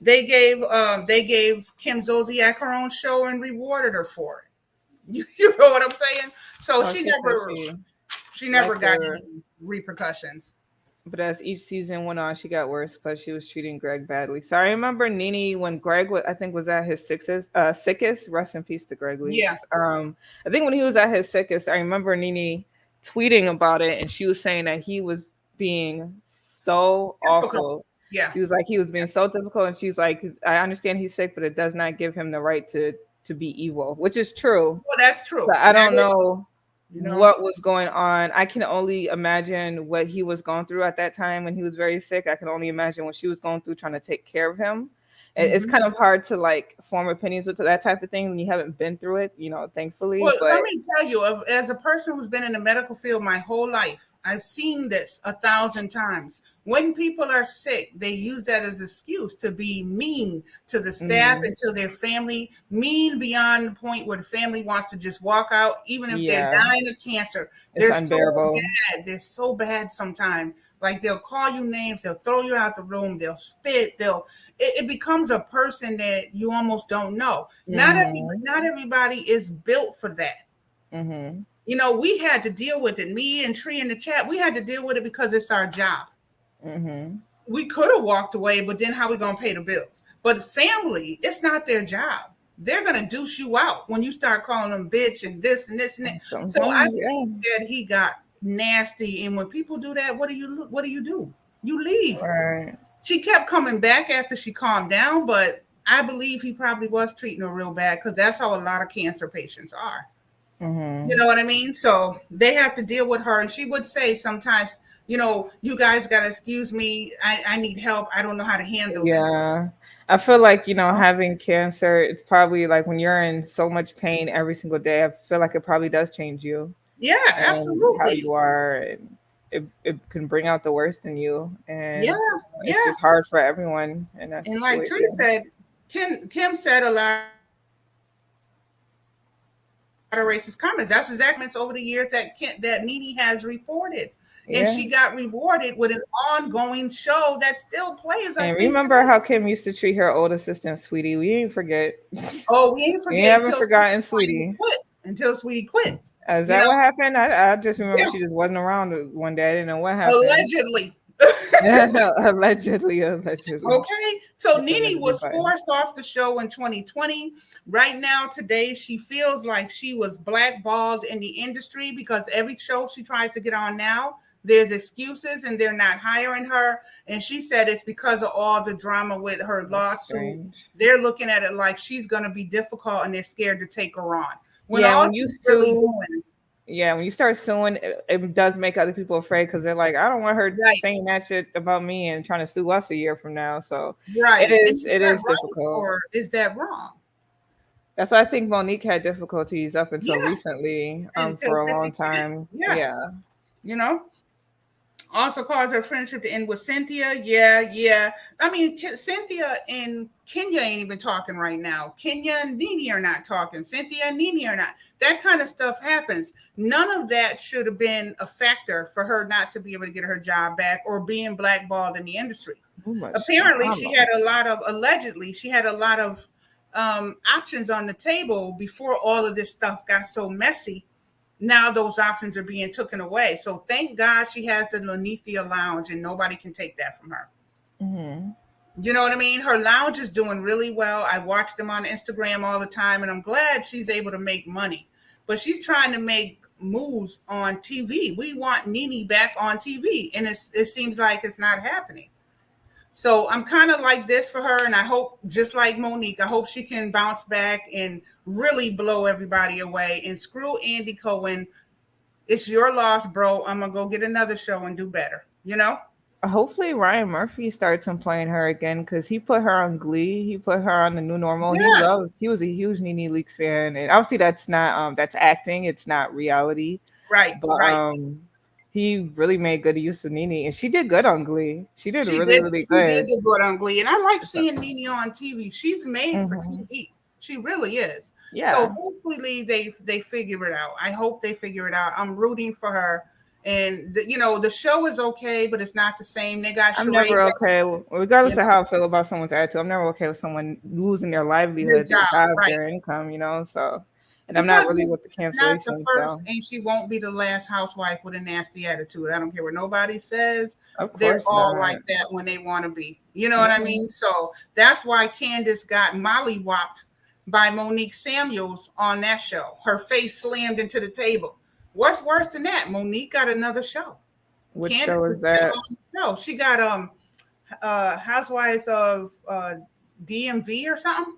They gave Kim Zolciak her own show and rewarded her for it. You know what I'm saying? So Oh, she said she never liked got her. any repercussions. But as each season went on, she got worse. Plus, she was treating Greg badly. So I remember Nene when Greg was, I think, was at his sickest. Rest in peace to Greg Yeah, Leaks. I think when he was at his sickest, I remember Nene tweeting about it, and she was saying that he was being so difficult. awful. Yeah. She was like, he was being so difficult, and she's like, I understand he's sick, but it does not give him the right to be evil, which is true. Well, that's true. But I That don't is, know you know. what was going on. I can only imagine what he was going through at that time when he was very sick. I can only imagine what she was going through trying to take care of him. It's Mhm. kind of hard to like form opinions with that type of thing when you haven't been through it, thankfully. Well, But let me tell you, as a person who's been in the medical field my whole life, I've seen this 1,000 times. When people are sick, they use that as an excuse to be mean to the staff mhm, and to their family, mean beyond the point where the family wants to just walk out, even if they're yeah, dying of cancer. it's They're so unbearable. bad. They're so bad sometimes. Like they'll call you names, they'll throw you out the room, they'll spit, it becomes a person that you almost don't know. Mhm, Not everybody is built for that. mhm, We had to deal with it. Me and Tree in the chat, we had to deal with it because it's our job. mhm. We could have walked away, but then how we gonna pay the bills? But family, it's not their job. They're gonna deuce you out when you start calling them bitch and this and this and that. So I Sometimes, yeah. believe that he got nasty. And when people do that, what do you do? You leave. Right. She kept coming back after she calmed down, but I believe he probably was treating her real bad because that's how a lot of cancer patients are. You Mhm. know what I mean? So they have to deal with her. And she would say sometimes, you guys got to excuse me. I need help. I don't know how to handle this. Yeah. I feel like, having cancer, it's probably like when you're in so much pain every single day, I feel like it probably does change you Yeah, and how absolutely. you are. And it can bring out the worst in you. Yeah, And it's yeah. just hard for everyone in that And like Tree situation. said, Kim said a lot of racist comments. That's exactly over the years that Nene has reported. And Yeah. she got rewarded with an ongoing show that still plays, I And think, remember today. how Kim used to treat her old assistant, Sweetie? We ain't forget. Oh, we ain't We forget haven't until Sweetie forgotten finally Sweetie. quit. Until Sweetie quit. Is You that know, what happened? I just remember yeah, she just wasn't around one day. I didn't know what happened. allegedly. Allegedly, allegedly. Okay, so Hit the Nene allegedly was button. forced off the show in 2020. Right now, today, she feels like she was blackballed in the industry because every show she tries to get on now, there's excuses and they're not hiring her. And she said it's because of all the drama with her That's lawsuit. strange. They're looking at it like she's going to be difficult and they're scared to take her on. When Yeah, all when you she's really sue, doing, yeah, when you start suing, it does make other people afraid because they're like, I don't want her right, saying that shit about me and trying to sue us a year from now. So it right. And is is it that is right difficult. or is that wrong? That's why I think Monique had difficulties up until Yeah, recently, until for a long 50 quit. time. Yeah, Yeah. you know. Also caused her friendship to end with Cynthia. Yeah, yeah. I mean, Cynthia and Kenya ain't even talking right now. Kenya and Nene are not talking. Cynthia and Nene are not. That kind of stuff happens. None of that should have been a factor for her not to be able to get her job back or being blackballed in the industry. Too much Apparently, drama. allegedly, she had a lot of options on the table before all of this stuff got so messy. Now those options are being taken away. So thank God she has the Lanithia Lounge and nobody can take that from her. Hmm. You know what I mean? Her lounge is doing really well. I watch them on Instagram all the time and I'm glad she's able to make money. But she's trying to make moves on TV. We want Nene back on TV and it seems like it's not happening. So I'm kind of like this for her, and I hope, just like Monique, I hope she can bounce back and really blow everybody away. And screw Andy Cohen. It's your loss, bro. I'm gonna go get another show and do better. You know? Hopefully Ryan Murphy starts employing her again because he put her on Glee. He put her on the new normal. Yeah. He was a huge Nene Leakes fan. And obviously that's not that's acting, it's not reality. Right. But Right. he really made good use of Nene and she did good on Glee. She did She really, did. really She did good. do good on Glee, and I like So, seeing Nene on TV. She's made for mhm. TV. She really is. So Yeah. hopefully they figure it out. I hope they figure it out. I'm rooting for her, And the show is okay, but it's not the same. They got I'm charade, never okay, regardless you of know, how I feel about someone's attitude. I'm never okay with someone losing their their livelihood to job, have right? their income, So, and I'm not Because really with the she's not the cancellation. first, So, and she won't be the last housewife with a nasty attitude. I don't care what nobody says. of They're course all not. like that when they want to be. You know what I Mm-hmm. mean? So that's why Candace got mollywopped by Monique Samuels on that show. Her face slammed into the table. What's worse than that? Monique got another show. Which Candace show is is still that? on the show. She got Housewives of DMV or something.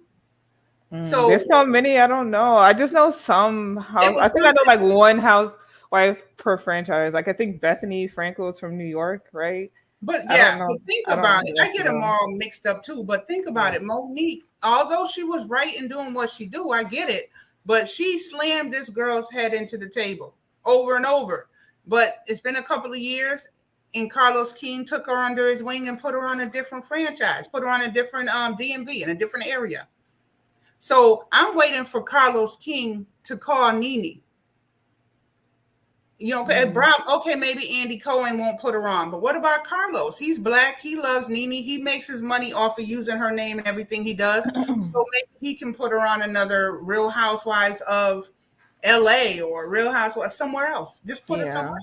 There's So so many. I don't know. I just know some it house. I was think I know something. like one housewife per franchise. Like I think Bethany Frankel is from New York, right? But I yeah, don't know. but think I don't know about who it. else I to get them know. all mixed up too. But think about Yeah. it. Monique, although she was right in doing what she do, I get it. But she slammed this girl's head into the table over and over. But it's been a couple of years, and Carlos King took her under his wing and put her on a different franchise, put her on a different DMV in a different area. So I'm waiting for Carlos King to call Nene. Okay, maybe Andy Cohen won't put her on, but what about Carlos? He's black. He loves Nene. He makes his money off of using her name and everything he does. So maybe he can put her on another Real Housewives of LA or Real Housewives somewhere else. Just put her Yeah. somewhere.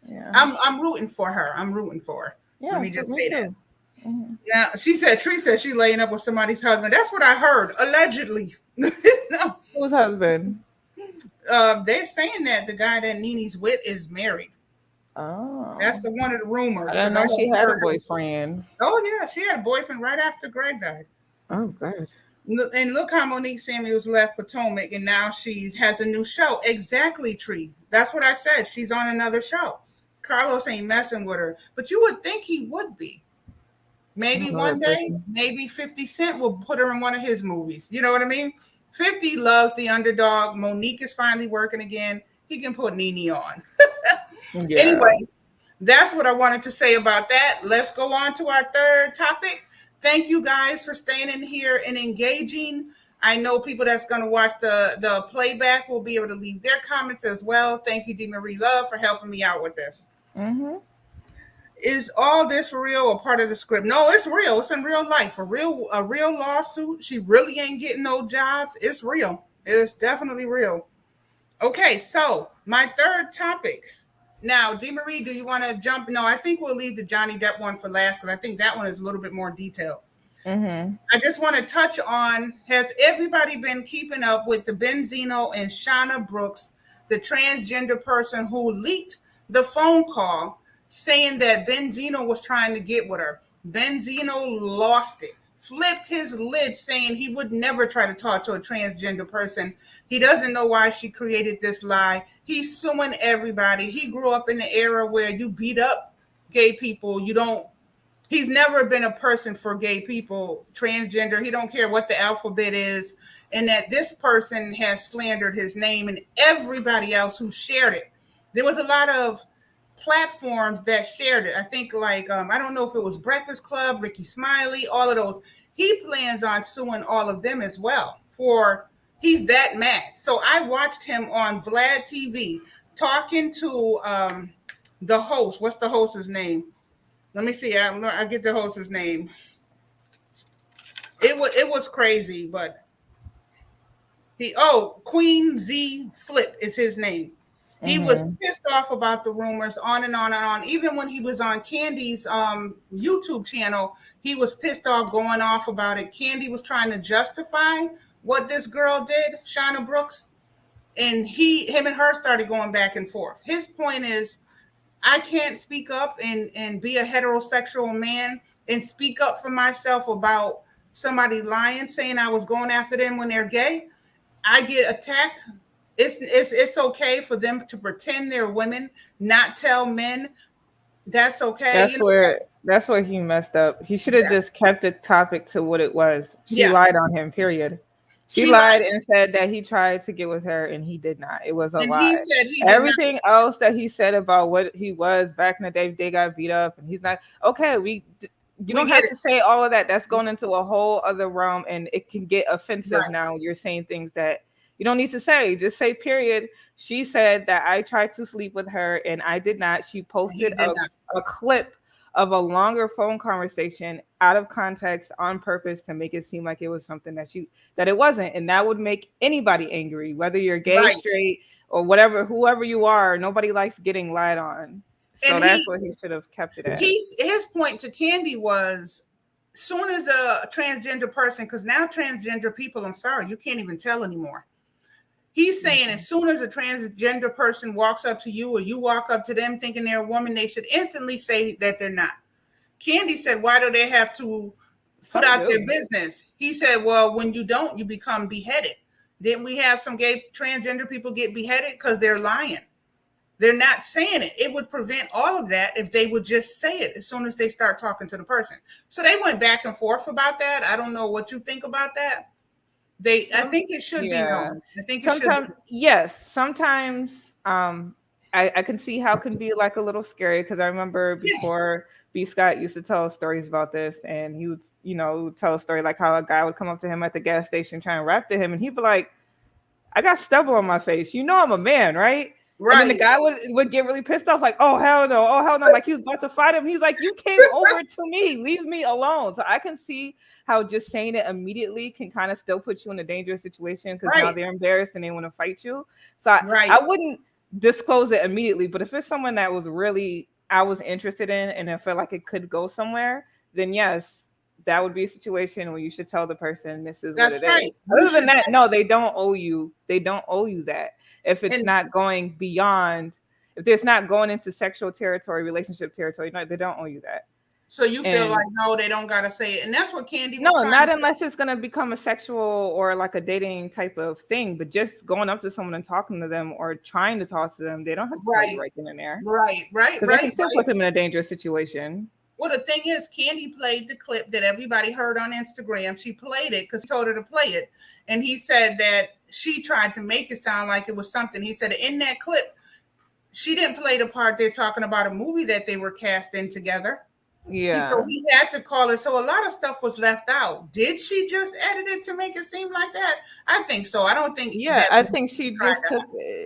Yeah. I'm rooting for her. I'm rooting for her. Let Yeah. me just Me say that. too. Hmm. Now she said Teresa she laying up with somebody's husband. That's what I heard allegedly. No, Whose husband? they're saying that the guy that Nene's with is married. That's Oh. one of the I rumors didn't because I know she haven't had a heard. boyfriend. Oh yeah, she had a boyfriend right after Greg died. Oh God. And look how Monique Samuels left Potomac, and now she has a new show. Exactly, Tree. That's what I said. She's on another show. Carlos ain't messing with her, but you would think he would be. I Maybe don't know that one day, person. maybe 50 Cent will put her in one of his movies. You know what I mean? 50 loves the underdog. Monique is finally working again. He can put Nene on. Yeah. Anyway, that's what I wanted to say about that. Let's go on to our third topic. Thank you guys for staying in here and engaging. I know people that's going to watch the playback will be able to leave their comments as well. Thank you, D. Marie Love, for helping me out with this. Mm-hmm. Is all this real or part of the script? No, it's real. It's in real life. A real lawsuit. She really ain't getting no jobs. It's real. It's definitely real. Okay, so my third topic. Now, D. Marie, do you want to jump? No, I think we'll leave the Johnny Depp one for last because I think that one is a little bit more detailed. Mm-hmm. I just want to touch on, has everybody been keeping up with the Benzino and Shauna Brooks, the transgender person who leaked the phone call saying that Benzino was trying to get with her? Benzino lost it, flipped his lid, saying he would never try to talk to a transgender person. He doesn't know why she created this lie. He's suing everybody. He grew up in the era where you beat up gay people. You don't He's never been a person for gay people, transgender. He don't care what the alphabet is. And that this person has slandered his name and everybody else who shared it. There was a lot of platforms that shared it. I think I don't know if it was Breakfast Club, Ricky Smiley, all of those. He plans on suing all of them as well for he's that mad. So I watched him on Vlad TV talking to the host. What's the host's name? Let me see. I get the host's name. It was crazy, but Queen Z Flip is his name. He was Mm-hmm. pissed off about the rumors on and on and on. Even when he was on Candy's YouTube channel, he was pissed off, going off about it. Candy was trying to justify what this girl did, Shauna Brooks, and him and her started going back and forth. His point is, I can't speak up and be a heterosexual man and speak up for myself about somebody lying, saying I was going after them when they're gay. I get attacked. It's okay for them to pretend they're women, not tell men. That's okay. That's where he messed up. He should have Yeah, just kept the topic to what it was. She yeah. lied on him, period. She She lied, lied and said that he tried to get with her and he did not. It was a and he lie. said he did not. Everything else that he said about what he was back in the day, they got beat up and he's not okay. You We don't get have it. to say all of that. That's going into a whole other realm and it can get offensive Right. now. You're saying things that You don't need to say, just say period. She said that I tried to sleep with her and I did not. She He posted did not. a clip of a longer phone conversation out of context on purpose to make it seem like it was something that it wasn't. And that would make anybody angry, whether you're gay, Right. straight, or whatever, whoever you are. Nobody likes getting lied on. So And that's what he should have kept it at. his point to Candy was, soon as a transgender person, because now transgender people, I'm sorry, you can't even tell anymore. He's saying as soon as a transgender person walks up to you or you walk up to them thinking they're a woman, they should instantly say that they're not. Candy said, why do they have to put out their business? He said, well, when you don't, you become beheaded. Didn't we have some gay transgender people get beheaded because they're lying? They're not saying it. It would prevent all of that if they would just say it as soon as they start talking to the person. So they went back and forth about that. I don't know what you think about that. I think it should be known. I think it should be. Yes, sometimes I can see how it can be like a little scary, because I remember before B. Scott used to tell stories about this, and he would, tell a story like how a guy would come up to him at the gas station trying to rap to him, and he'd be like, I got stubble on my face. I'm a man, right? Right. And then the guy would get really pissed off, like, oh, hell no. Oh, hell no. Like he was about to fight him. He's like, you came over to me. Leave me alone. So I can see how just saying it immediately can kind of still put you in a dangerous situation, because now they're embarrassed and they want to fight you. So I wouldn't disclose it immediately. But if it's someone that I was interested in and I felt like it could go somewhere, then yes, that would be a situation where you should tell the person this is what it is. Other than that, no, they don't owe you. They don't owe you that. If it's not going beyond, if it's not going into sexual territory, relationship territory, no, they don't owe you that. So you feel like, no, they don't got to say it. And that's what Candy was No, not unless it's going to become a sexual or like a dating type of thing. But just going up to someone and talking to them or trying to talk to them, they don't have to tell you right then and there. Right. Because they can still put them in a dangerous situation. Well, the thing is, Candy played the clip that everybody heard on Instagram. She played it because he told her to play it. And he said that she tried to make it sound like it was something. He said in that clip, she didn't play the part they're talking about a movie that they were cast in together. Yeah. So he had to call it. So a lot of stuff was left out. Did she just edit it to make it seem like that? I think so. I don't think. Yeah, I think she just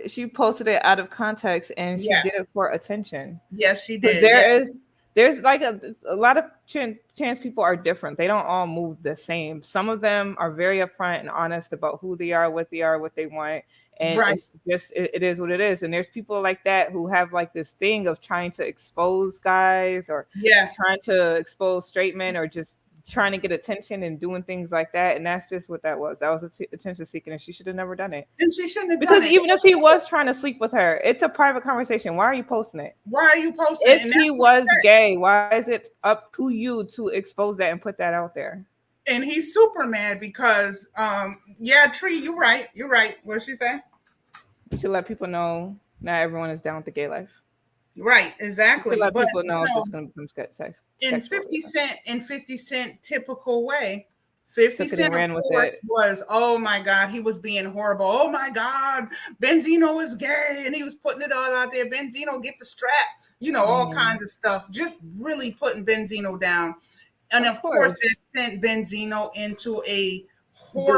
she posted it out of context and she did it for attention. Yes, she did. There's like a lot of trans people are different. They don't all move the same. Some of them are very upfront and honest about who they are, what they want. And it's just, it is what it is. And there's people like that who have like this thing of trying to expose guys or trying to expose straight men or just trying to get attention and doing things like that. And that's just what that was. That was attention seeking, and she should have never done it. And she shouldn't have done it. Because even if he was trying to sleep with her, it's a private conversation. Why are you posting it? Why are you posting it? If he was gay, why is it up to you to expose that and put that out there? And he's super mad because, Tree, you're right. What'd she say? You should let people know not everyone is down with the gay life. Right, exactly. Let people know it's going to become sex. In 50 Cent typical way, 50 Cent of course was, oh my God, he was being horrible. Oh my God, Benzino is gay, and he was putting it all out there. Benzino, get the strap, all kinds of stuff. Just really putting Benzino down. And of course they sent Benzino into a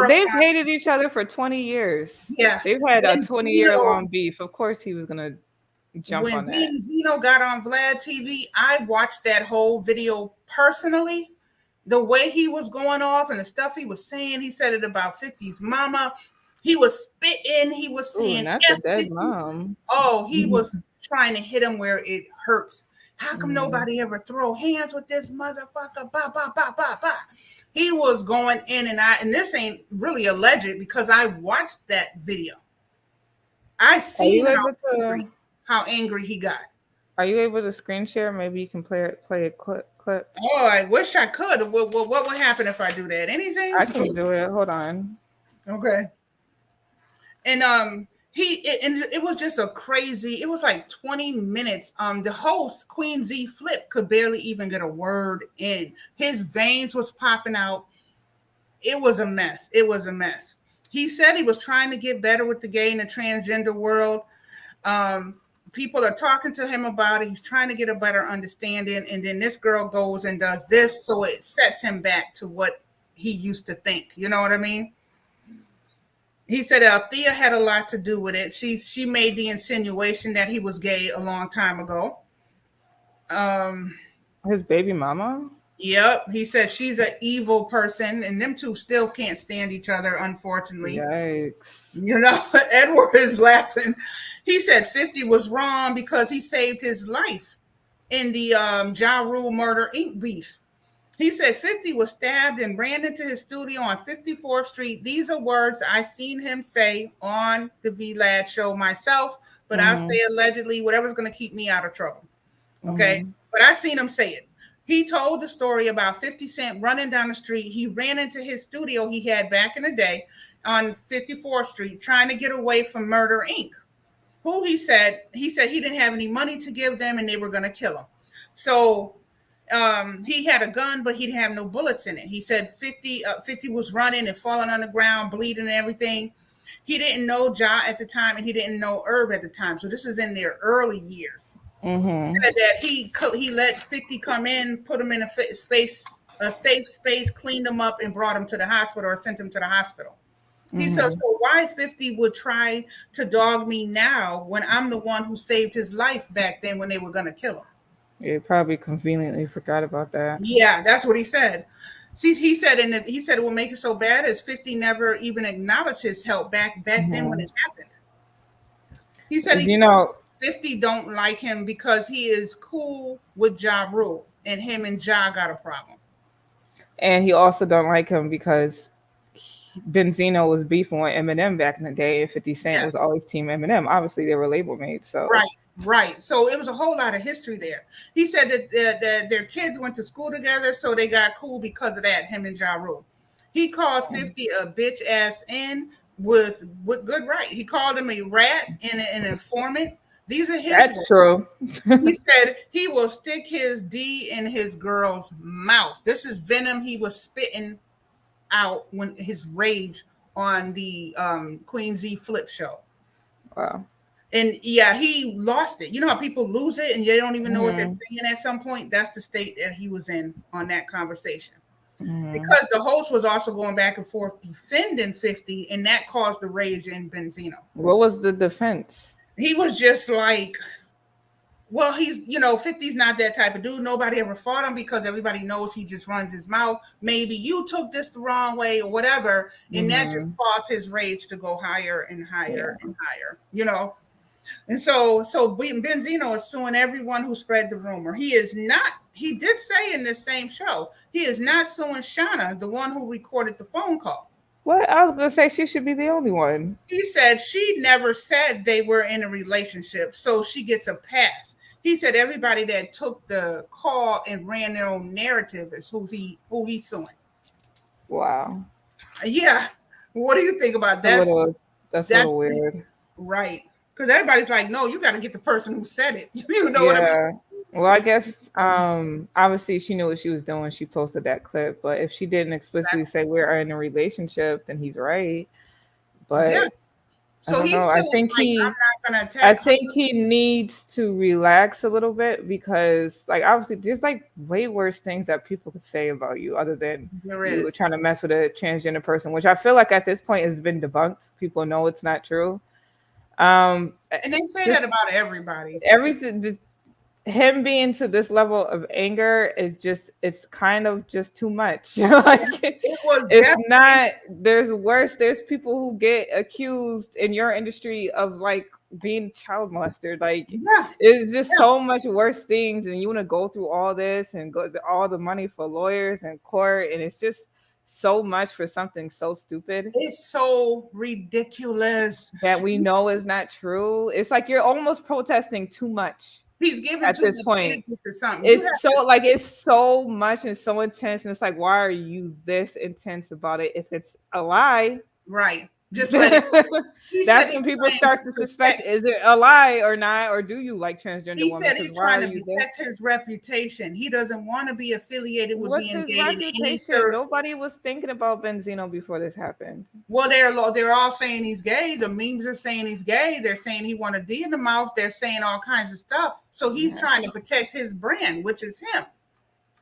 They've hated each other for 20 years. Yeah. They've had a 20-year long beef. Of course he was going to jump on that. When Benzino got on Vlad TV, I watched that whole video personally. The way he was going off and the stuff he was saying, he said it about 50's mama. He was spitting. He was saying, not the dead mom. Oh, he was trying to hit him where it hurts. How come nobody ever throw hands with this motherfucker? Bah, bah, bah, bah, bah. He was going in and this ain't really alleged because I watched that video. I see how angry he got. Are you able to screen share? Maybe you can play a clip. Oh, I wish I could. What would happen if I do that? Anything? I can do it. Hold on. Okay. And it was just a crazy, it was like 20 minutes. The host, Queen Z Flip, could barely even get a word in. His veins was popping out. It was a mess. He said he was trying to get better with the gay and the transgender world. People are talking to him about it. He's trying to get a better understanding. And then this girl goes and does this. So it sets him back to what he used to think. You know what I mean? He said Althea had a lot to do with it. She made the insinuation that he was gay a long time ago. Um, His baby mama? yep. He said she's an evil person, and them two still can't stand each other, unfortunately. Yikes. You know, Edward is laughing. He said 50 was wrong because he saved his life in the Ja Rule Murder Inc. beef. He said 50 was stabbed and ran into his studio on 54th Street. These are words I seen him say on the V-Lad show myself, but I Mm-hmm. say allegedly, whatever's going to keep me out of trouble. Okay. Mm-hmm. But I seen him say it. He told the story about 50 Cent running down the street. He ran into his studio he had back in the day on 54th Street trying to get away from Murder Inc. Who he said he didn't have any money to give them and they were going to kill him. So he had a gun, but he didn't have no bullets in it. He said 50 was running and falling on the ground, bleeding and everything. He didn't know Ja at the time, and he didn't know Herb at the time. So this is in their early years. Mm-hmm. Said that he let 50 come in, put him in a safe space, cleaned him up, and brought him to the hospital or sent him to the hospital. He said, Mm-hmm. so why 50 would try to dog me now when I'm the one who saved his life back then when they were going to kill him? He probably conveniently forgot about that. Yeah, that's what he said. See, he said, he said it will make it so bad as 50 never even acknowledged his help back then when Mm-hmm. it happened. He said You know, 50 don't like him because he is cool with Ja Rule, and him and Ja got a problem. and he also don't like him because Benzino was beefing with Eminem back in the day, and 50 Cent was Yes, always Team Eminem. Obviously, they were label mates, so. right, right. So it was a whole lot of history there. He said that their kids went to school together, so they got cool because of that, him and Ja Rule. He called 50 a bitch ass in with good right. He called him a rat and an informant. These are his That's words. true. He said he will stick his D in his girl's mouth. This is venom he was spitting out when his rage on the Queen Z Flip show. Wow. And yeah, he lost it. You know how people lose it and they don't even know what they're Mm-hmm. saying at some point? That's the state that he was in on that conversation. Mm-hmm. Because the host was also going back and forth defending 50, and that caused the rage in Benzino. What was the defense? He was just like, well, he's, 50's not that type of dude. Nobody ever fought him because everybody knows he just runs his mouth. Maybe you took this the wrong way or whatever. And that just Mm-hmm. caused his rage to go higher and higher Yeah. and higher. And so Benzino is suing everyone who spread the rumor. He did say in this same show, he is not suing Shauna, the one who recorded the phone call. What? I was gonna say she should be the only one. He said she never said they were in a relationship, so she gets a pass. He said everybody that took the call and ran their own narrative is who he's suing. Wow. Yeah. What do you think about that? That's a That's little weird. right. Because everybody's like, no, you got to get the person who said it. You know what I mean? Yeah. Well, I guess obviously she knew what she was doing. She posted that clip, but if she didn't explicitly say we're in a relationship, then he's right. Yeah. But I So don't he's know. feeling like I'm not going to I attack her. think he needs to relax a little bit because, like, obviously, there's like way worse things that people could say about you other than There you is. trying to mess with a transgender person, which I feel like at this point has been debunked. People know it's not true. And they say Just that about everybody. everything. Him being to this level of anger is it's kind of just too much. Like It was it's definitely not, there's worse. There's people who get accused in your industry of like being child molested. Like yeah. it's just Yeah. so much worse things, and you want to go through all this and go all the money for lawyers and court, and it's just so much for something so stupid It's so ridiculous. that we know is not true. It's like you're almost protesting too much He's giving at too this much point. energy to something. You It's so like it's so much and so intense, and it's like, why are you this intense about it if it's a lie? right. Just let it. He said That's he's when people trying start to suspect, is it a lie or not, or do you like transgender He women? said Because he's why are trying to you protect this? his reputation. He doesn't want to be affiliated with What's being his gay in any reputation? Nobody was thinking about Benzino before this happened. Well, they're all saying he's gay. The memes are saying he's gay. They're saying he want a D in the mouth. They're saying all kinds of stuff. So he's Yeah. trying to protect his brand, which is him.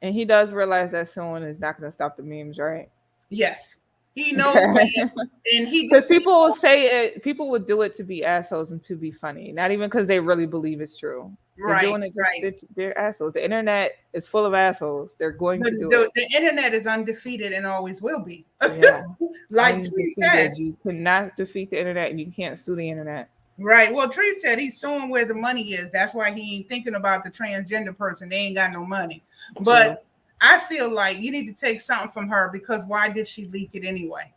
And he does realize that someone is not going to stop the memes, right? Yes. He knows when, and he Because just people will say it, people would do it to be assholes and to be funny, not even because they really believe it's true. They're right, doing it just right. they're assholes. The internet is full of assholes. They're going The, to do the, it. the internet is undefeated and always will be. Yeah, Like Tree said. undefeated. You cannot defeat the internet, and you can't sue the internet. Right. Well, Tree said he's suing where the money is. That's why he ain't thinking about the transgender person. They ain't got no money. True. But I feel like you need to take something from her because why did she leak it anyway?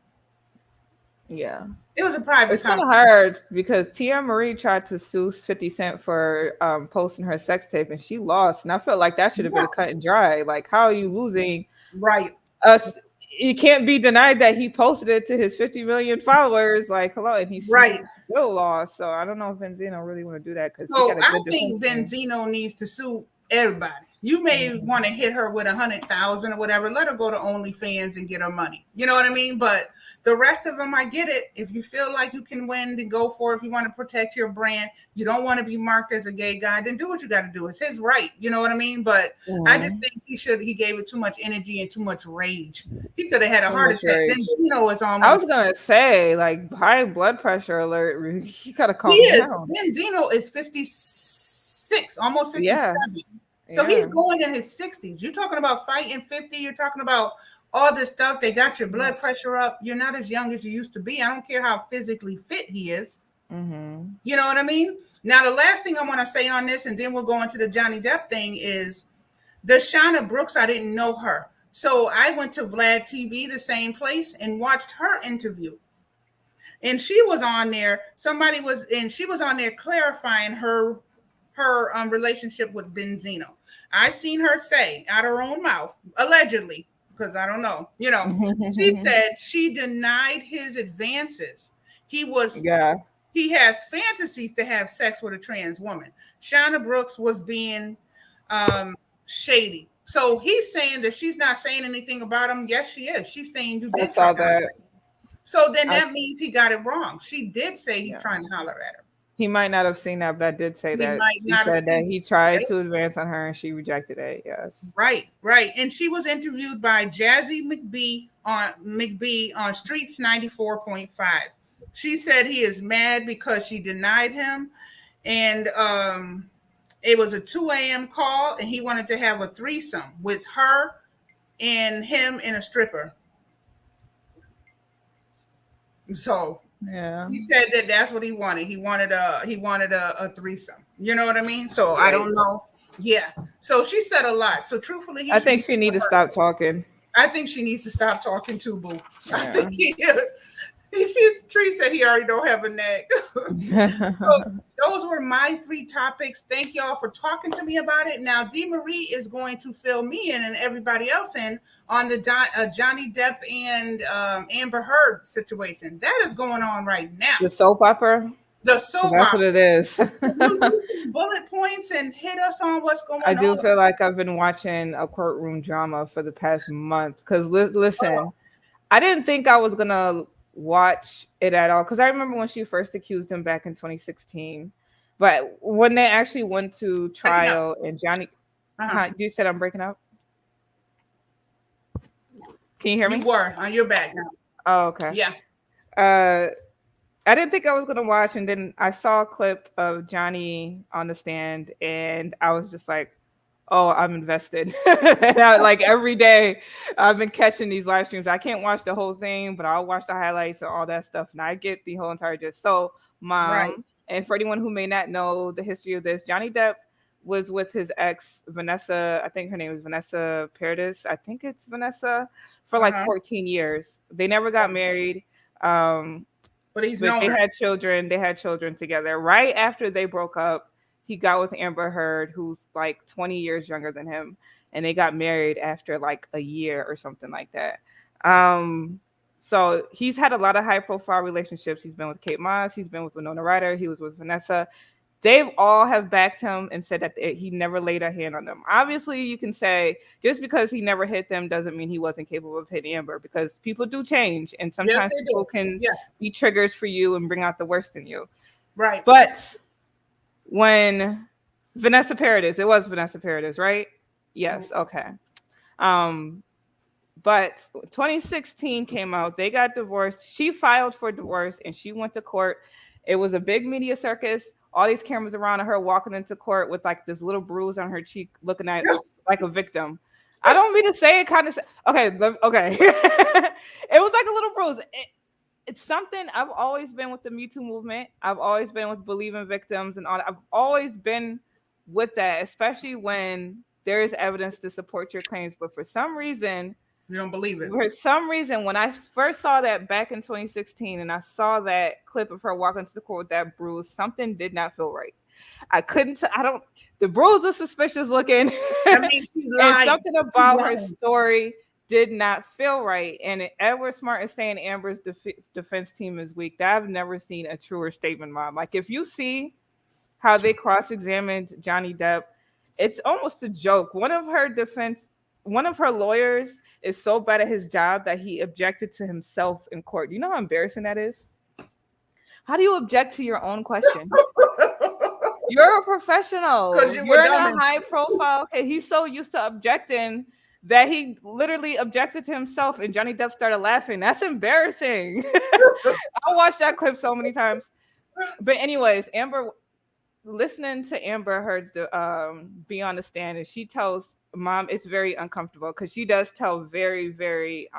Yeah. It was a private It's kind of conversation. hard because Tia Marie tried to sue 50 Cent for posting her sex tape and she lost. And I felt like that should have been a cut and dry. Like, how are you losing? Right. Us? It can't be denied that he posted it to his 50 million followers. Like, hello, and she Right. still lost. So I don't know if Benzino really want to do that because he So got a I good think defense team. Benzino needs to sue everybody. You may Mhm. want to hit her with 100,000 or whatever. Let her go to OnlyFans and get her money. You know what I mean? But the rest of them, I get it. If you feel like you can win, then go for it. If you want to protect your brand, you don't want to be marked as a gay guy, then do what you got to do. It's his right. You know what I mean? But I just think he gave it too much energy and too much rage. He could have had a So heart much attack. rage. Benzino is I was almost, gonna say, like, high blood pressure alert. You gotta he calm is. down. Benzino is 56, almost Yeah, 57. So he's yeah. going in his 60s. You're talking about fighting 50. You're talking about all this stuff. They got your blood pressure up. You're not as young as you used to be. I don't care how physically fit he is. Mm-hmm. You know what I mean? Now, the last thing I want to say on this, and then we'll go into the Johnny Depp thing, is Deshauna Brooks. I didn't know her. So I went to Vlad TV, the same place, and watched her interview. And she was on there. She was on there clarifying her relationship with Benzino. I seen her say out her own mouth, allegedly, because I don't know, she said she denied his advances. Yeah. He has fantasies to have sex with a trans woman. Shauna Brooks was being shady. So he's saying that she's not saying anything about him. Yes, she is. She's saying you I did try saw to holler that. at him. So then I that means he got it wrong. She did say he's Yeah. trying to holler at her. He might not have seen that, but I did say He that. might She not have said that seen he it. tried Right? to advance on her and she rejected it. Yes. Right, right. And she was interviewed by Jazzy McBee on Streets 94.5. She said he is mad because she denied him. And it was a 2 a.m. call, and he wanted to have a threesome with her and him and a stripper. So Yeah. he said that that's what he wanted. He wanted a threesome. You know what I mean? So I Right. don't know. Yeah. So she said a lot. So truthfully, he I should think be. she need to stop talking. I think she needs to stop talking too, boo. I Yeah. think Tree said he already don't have a neck. So those were my three topics. Thank y'all for talking to me about it. Now, Dee Marie is going to fill me in and everybody else in on the Johnny Depp and Amber Heard situation. That is going on right now. The soap opera? The soap That's what opera. it is. You do some bullet points and hit us on what's I going do on. feel like I've been watching a courtroom drama for the past month. Because listen, I didn't think I was gonna watch it at all. Because I remember when she first accused him back in 2016. But when they actually went to Breaking up. trial and Johnny, Uh-huh. you said I'm breaking up. Can you hear You me? were on your back now. Oh, okay. Yeah. I didn't think I was gonna watch, and then I saw a clip of Johnny on the stand, and I was just like, "Oh, I'm invested." And like every day, I've been catching these live streams. I can't watch the whole thing, but I'll watch the highlights and all that stuff, and I get the whole entire gist. So, Right. mom, and for anyone who may not know the history of this, Johnny Depp was with his ex Vanessa. I think her name is Vanessa Paradis. I think it's Vanessa for like Uh-huh. 14 years. They never got married. Um, But he's but known they her. had children. They had children together. Right after they broke up, he got with Amber Heard, who's like 20 years younger than him, and they got married after like a year or something like that. So he's had a lot of high profile relationships. He's been with Kate Moss. He's been with Winona Ryder. He was with Vanessa. They've all have backed him and said that he never laid a hand on them. Obviously, you can say just because he never hit them doesn't mean he wasn't capable of hitting Amber, because people do change, and Yes, sometimes they people do. can Yeah. be triggers for you and bring out the worst in you. Right. But when Vanessa Paradis, it was Vanessa Paradis, right? Yes. Okay. Um, But 2016 came out. They got divorced. She filed for divorce and she went to court. It was a big media circus. All these cameras around her walking into court with like this little bruise on her cheek, looking at like a victim. I don't mean to say it kind of. Okay. It was like a little bruise. It's something I've always been with the Me Too movement. I've always been with believing victims and all that. I've always been with that, especially when there is evidence to support your claims. But for some reason, you don't believe it. For some reason, when I first saw that back in 2016 and I saw that clip of her walking to the court with that bruise, something did not feel right. I couldn't, the bruise was suspicious looking. That means she lied. And something about her story did not feel right. And Edward Smart is saying Amber's defense team is weak. I've never seen a truer statement, Mom. Like, if you see how they cross-examined Johnny Depp, it's almost a joke. One of her lawyers is so bad at his job that he objected to himself in court. You know how embarrassing that is? How do you object to your own question? You're a professional. You're in a high profile. Okay, he's so used to objecting that he literally objected to himself, and Johnny Depp started laughing. That's embarrassing. I watched that clip so many times. But anyways, listening to Amber Heard's be on the stand, and she tells Mom it's very uncomfortable because she does tell very, very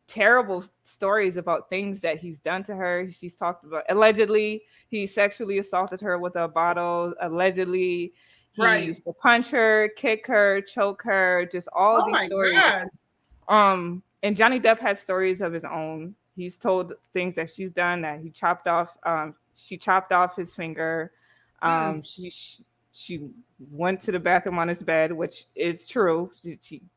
terrible stories about things that he's done to her. She's talked about allegedly he sexually assaulted her with a bottle. Allegedly he used to punch her, kick her, choke her, just all of these stories. God. And Johnny Depp has stories of his own. He's told things that she's done, that he chopped off. She chopped off his finger. She went to the bathroom on his bed, which is true.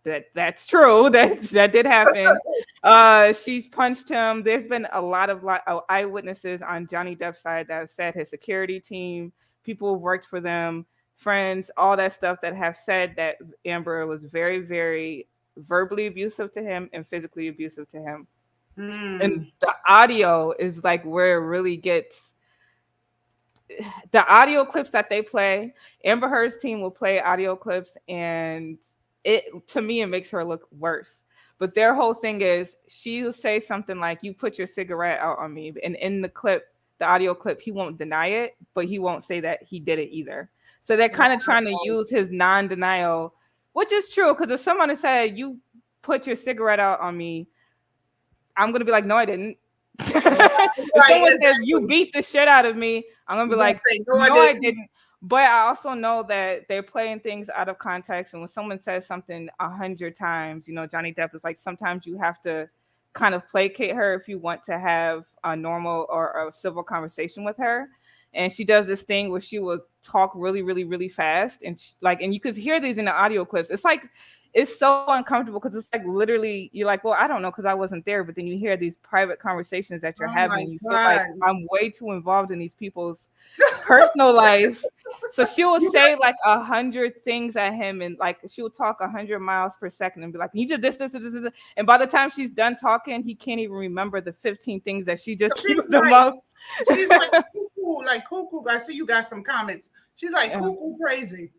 That's true. That did happen. She's punched him. There's been a lot of eyewitnesses on Johnny Depp's side that have said his security team, people who've worked for them, friends, all that stuff that have said that Amber was very, very verbally abusive to him and physically abusive to him. And the audio is like where it really gets. The audio clips that they play, Amber Heard's team will play audio clips, and to me, it makes her look worse. But their whole thing is she'll say something like, "You put your cigarette out on me," and in the clip, the audio clip, he won't deny it, but he won't say that he did it either. So they're kind of trying to use his non-denial, which is true, because if someone has said, "You put your cigarette out on me," I'm gonna be like, "No, I didn't." If someone says you beat the shit out of me, I'm gonna be like, no, I didn't. But I also know that they're playing things out of context, and when someone says something 100 times, Johnny Depp is like, sometimes you have to kind of placate her if you want to have a normal or a civil conversation with her. And she does this thing where she will talk really, really, really fast, and and you could hear these in the audio clips. It's so uncomfortable because it's like literally you're like, well, I don't know because I wasn't there, but then you hear these private conversations that you're having, and you feel like I'm way too involved in these people's personal lives. So she will say like 100 things at him, and like she will talk 100 miles per second and be like, you did this, and by the time she's done talking, he can't even remember the 15 things that she just accused him of. She's like cuckoo. I see you got some comments. She's like cuckoo crazy.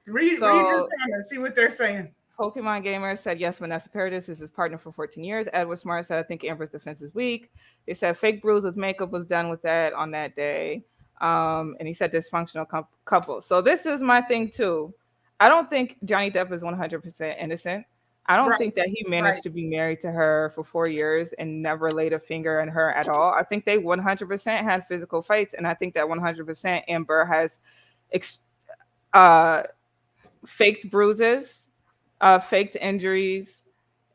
Read your comments, see what they're saying. Pokemon Gamer said, yes, Vanessa Paradis is his partner for 14 years. Edward Smart said, I think Amber's defense is weak. They said fake bruise with makeup was done with that on that day. And he said dysfunctional couple. So this is my thing too. I don't think Johnny Depp is 100% innocent. I don't think that he managed to be married to her for 4 years and never laid a finger on her at all. I think they 100% had physical fights. And I think that 100% Amber has faked bruises, faked injuries,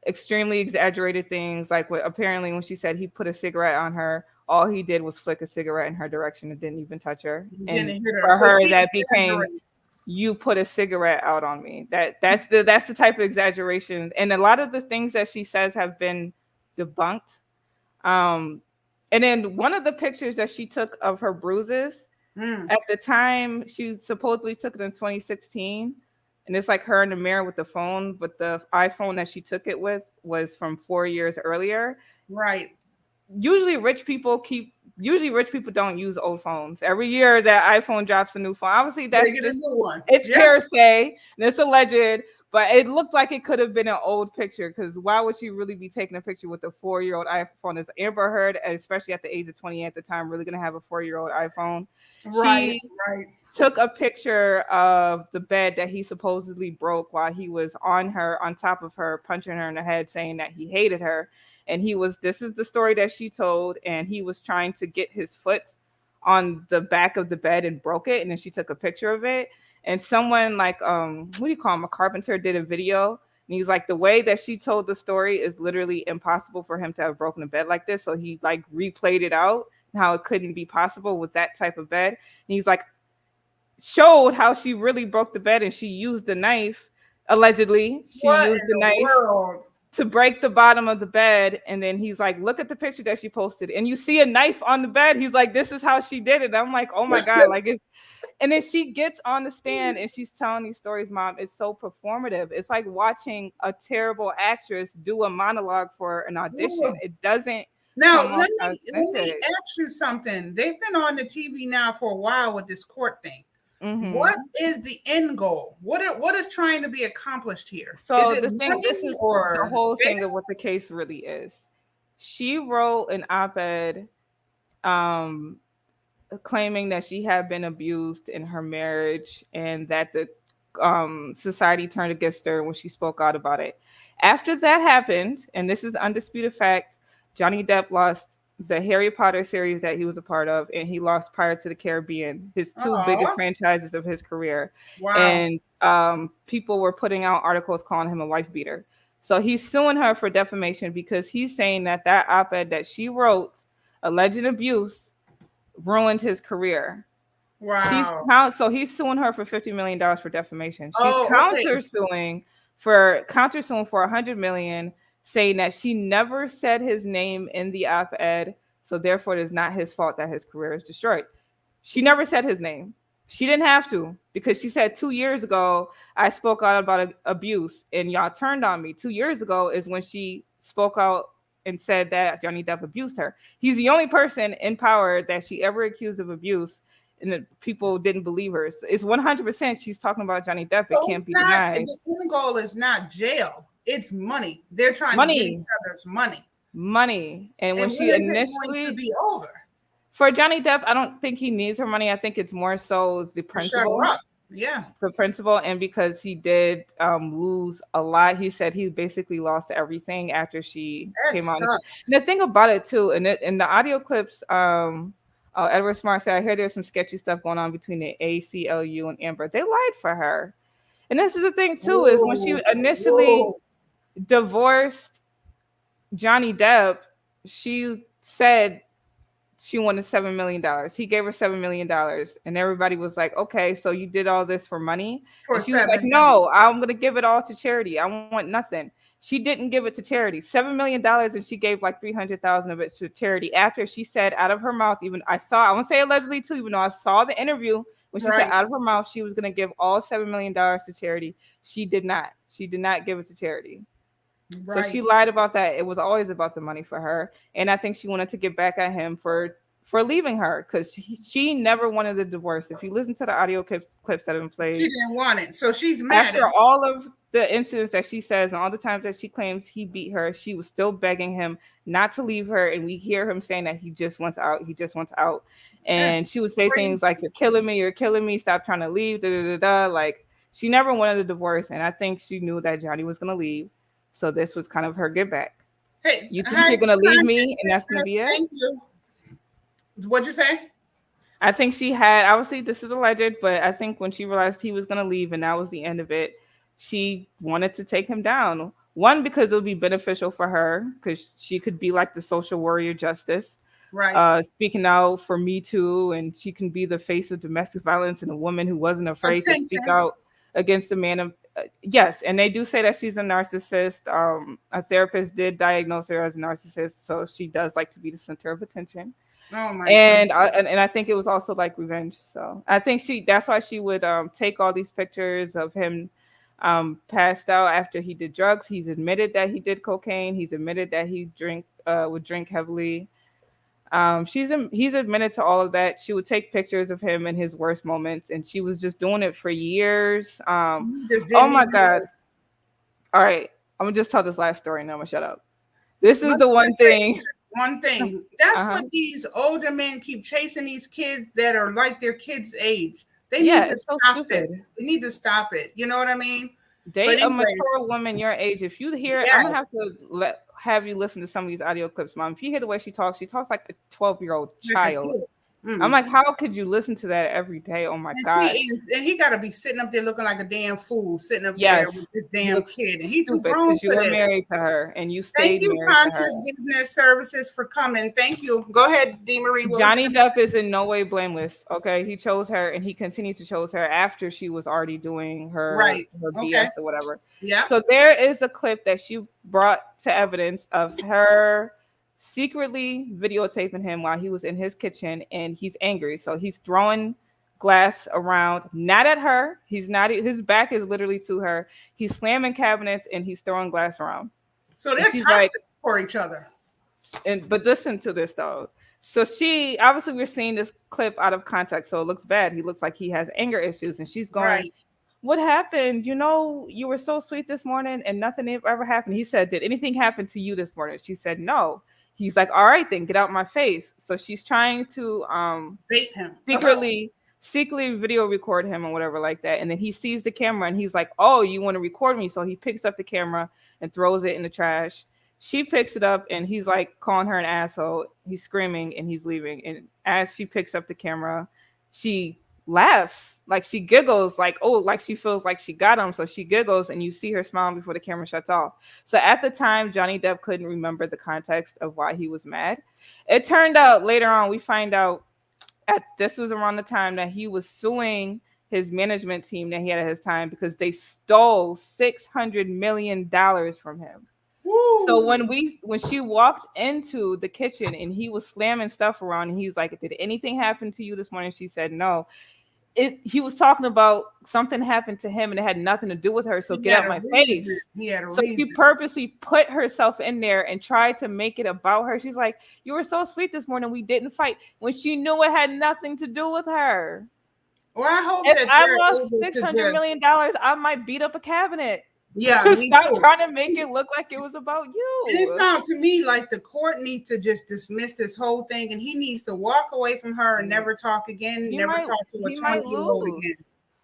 extremely exaggerated things. Like apparently when she said he put a cigarette on her, all he did was flick a cigarette in her direction and didn't even touch her. And for her, that became, you put a cigarette out on me. That's the type of exaggeration. And a lot of the things that she says have been debunked. And then one of the pictures that she took of her bruises, at the time, she supposedly took it in 2016. And it's like her in the mirror with the phone, but the iPhone that she took it with was from 4 years earlier. Right. Usually rich people don't use old phones. Every year that iPhone drops a new phone. Obviously, that's just, it's hearsay and it's alleged, But it looked like it could have been an old picture, because why would she really be taking a picture with a 4-year-old iPhone? As Amber Heard, especially at the age of 20 at the time, really going to have a 4-year-old iPhone. Right, She right. took a picture of the bed that he supposedly broke while he was on top of her, punching her in the head, saying that he hated her. And this is the story that she told, and he was trying to get his foot on the back of the bed and broke it. And then she took a picture of it. And someone like, what do you call him? A carpenter did a video. And he's like, the way that she told the story is literally impossible for him to have broken a bed like this. So he like replayed it out, how it couldn't be possible with that type of bed. And he's like, showed how she really broke the bed, and she used the knife, allegedly. She What used in the the knife world? to break the bottom of the bed. And then he's like, look at the picture that she posted. And you see a knife on the bed. He's like, this is how she did it. I'm like, oh my God. Like it's, and then she gets on the stand and she's telling these stories, Mom. It's so performative. It's like watching a terrible actress do a monologue for an audition. It doesn't Now come off let me authentic. ask you something. They've been on the TV now for a while with this court thing. Mm-hmm. What is the end goal? What is trying to be accomplished here? So Is it the thing, this money is the or whole thing of what the case really is. She wrote an op-ed um, claiming that she had been abused in her marriage and that the society turned against her when she spoke out about it. After that happened, and this is undisputed fact, Johnny Depp lost the Harry Potter series that he was a part of, and he lost Pirates of the Caribbean, his two biggest oh franchises of his career. wow. And people were putting out articles calling him a wife beater. So he's suing her for defamation because he's saying that that op-ed that she wrote, alleged abuse, ruined his career. Wow. So he's suing her for $50 million for defamation. She's Oh, okay. countersuing for $100 million, saying that she never said his name in the op-ed, so therefore it is not his fault that his career is destroyed. She never said his name. She didn't have to, because she said 2 years ago I spoke out about abuse and y'all turned on me. 2 years ago is when she spoke out and said that Johnny Depp abused her. He's the only person in power that she ever accused of abuse, and the people didn't believe her. It's 100% she's talking about Johnny Depp. It So can't it's be not denied. the end goal is not jail. It's money. They're trying to get each Money, other's money. money. And when And she when is it going to initially, be over? for Johnny Depp, I don't think he needs her money. I think it's more so the To shut her principal. up. Yeah. The principal, and because he did lose a lot. He said he basically lost everything after she That came out. And sucks. the thing about it too, and in the audio clips, Edward Smart said, I hear there's some sketchy stuff going on between the ACLU and Amber. They lied for her. And this is the thing too, is when she Whoa, initially whoa. divorced Johnny Depp, she said she wanted $7 million. He gave her $7 million, and everybody was like, "Okay, so you did all this for money?" For And she was like, 7 million. "No, I'm gonna give it all to charity. I want nothing." She didn't give it to charity. $7 million, and she gave like 300,000 of it to charity. After she said out of her mouth, even I won't say allegedly too, even though I saw the interview when she said Right. out of her mouth she was gonna give all $7 million to charity. She did not. She did not give it to charity. So she Right. lied about that. It was always about the money for her, and I think she wanted to get back at him for leaving her, because she never wanted the divorce. If you listen to the audio clips that have been She played, didn't want it. So she's mad at after him. all of the incidents that she says and all the times that she claims he beat her, she was still begging him not to leave her. And we hear him saying that he just wants out. He just wants out. And That's she would say crazy. things like, "You're killing me. You're killing me. Stop trying to leave." Da, da, da, da. Like, she never wanted a divorce. And I think she knew that Johnny was going to leave. So this was kind of her get back. Hey, You think hi, you're going to leave content me and that's going to business. be it? Thank you. What'd you say? I think she had, obviously this is alleged, but I think when she realized he was going to leave and that was the end of it, she wanted to take him down. One, because it would be beneficial for her, because she could be like the social warrior justice, Right. speaking out for Me Too, and she can be the face of domestic violence and a woman who wasn't afraid to speak Attention. out against a man. Yes, and they do say that she's a narcissist. A therapist did diagnose her as a narcissist, so she does like to be the center of attention. Oh my And goodness. I think it was also like revenge. So I think that's why she would take all these pictures of him passed out after he did drugs. He's admitted that he did cocaine. He's admitted that he would drink heavily. He's admitted to all of that. She would take pictures of him in his worst moments, and she was just doing it for years. You just Oh didn't my even God. know. All right, I'm gonna just tell this last story and then I'm gonna shut up. This is Let the me one just say thing. one thing. That's Uh-huh. what these older men keep chasing these kids that are like their kids' age. They need Yeah, to it's so stop this. stupid. They need to stop it. You know what I mean? But Date a anyways, mature woman your age. If you hear, I'm gonna yes, have to have you listen to some of these audio clips, mom. If you hear the way she talks like a 12-year-old like a child. kid. I'm Mm. like, how could you listen to that every day? Oh my And gosh. he got to be sitting up there looking like a damn fool, sitting up there with Yes, this he damn looks kid, and he too stupid grown because you for were this. married to her and you Thank stayed you, married to her. Conscious Business Services, for coming. Thank you. Go ahead, D. Marie. What was you Johnny going to Depp say? is in no way blameless. Okay, he chose her and he continues to chose her after she was already doing Right. her Okay. BS or whatever. Yeah. So there is a clip that she brought to evidence of her secretly videotaping him while he was in his kitchen and he's angry. So he's throwing glass around, not at her. He's not. His back is literally to her. He's slamming cabinets and he's throwing glass around. So And they're she's like, toxic for each other. and but listen to this though. So she obviously we're seeing this clip out of context, so it looks bad. He looks like he has anger issues, and she's going, Right. "What happened? You know, you were so sweet this morning, and nothing ever happened." He said, "Did anything happen to you this morning?" She said, "No." He's like, "All right, then get out my face." So she's trying to Bait him. secretly video record him or whatever like that, and then he sees the camera and he's like, "Oh, you want to record me?" So he picks up the camera and throws it in the trash. She picks it up and he's like calling her an asshole. He's screaming and he's leaving. And as she picks up the camera, she laughs, like she giggles, like, oh, like she feels like she got him. So she giggles and you see her smiling before the camera shuts off. So at the time, Johnny Depp couldn't remember the context of why he was mad. It turned out later on, we find out this was around the time that he was suing his management team that he had at his time because they stole $600 million from him. So Woo. when she walked into the kitchen and he was slamming stuff around and he's like, "Did anything happen to you this morning?" She said no. He was talking about something happened to him and it had nothing to do with her. So He get had out a my reason. face. He had a So she reason. purposely put herself in there and tried to make it about her. She's like, "You were so sweet this morning. We didn't fight," when she knew it had nothing to do with her. Well, I hope If that I they're lost able six to hundred just, million dollars, I might beat up a cabinet. yeah, me Stop too. trying to make it look like it was about And it you. sounds to me like the court needs to just dismiss this whole thing, and he needs to walk away from her and never talk again, He never might talk to a he might 20-year-old lose. again.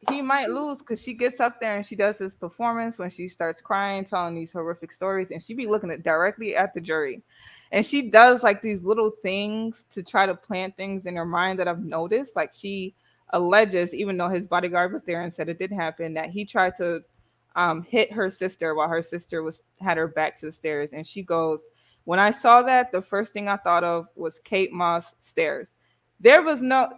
He might lose because she gets up there and she does this performance when she starts crying, telling these horrific stories, and she be looking at directly at the jury. And she does like these little things to try to plant things in her mind that I've noticed. Like she alleges, even though his bodyguard was there and said it didn't happen, that he tried to hit her sister while her sister was had her back to the stairs. And she goes, "When I saw that, the first thing I thought of was Kate Moss stairs." There was no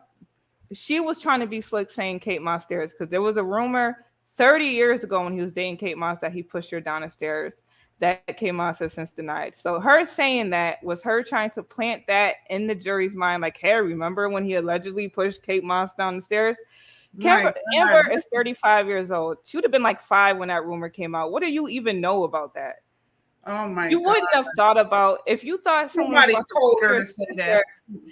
She was trying to be slick saying Kate Moss stairs because there was a rumor 30 years ago when he was dating Kate Moss that he pushed her down the stairs that Kate Moss has since denied. So her saying that was her trying to plant that in the jury's mind, like, hey, remember when he allegedly pushed Kate Moss down the stairs? My God. Amber is 35 years old. She would have been like 5 when that rumor came out. What do you even know about that? Oh my You God. wouldn't have thought about if you thought someone was Somebody about to told push her your to say sister. that.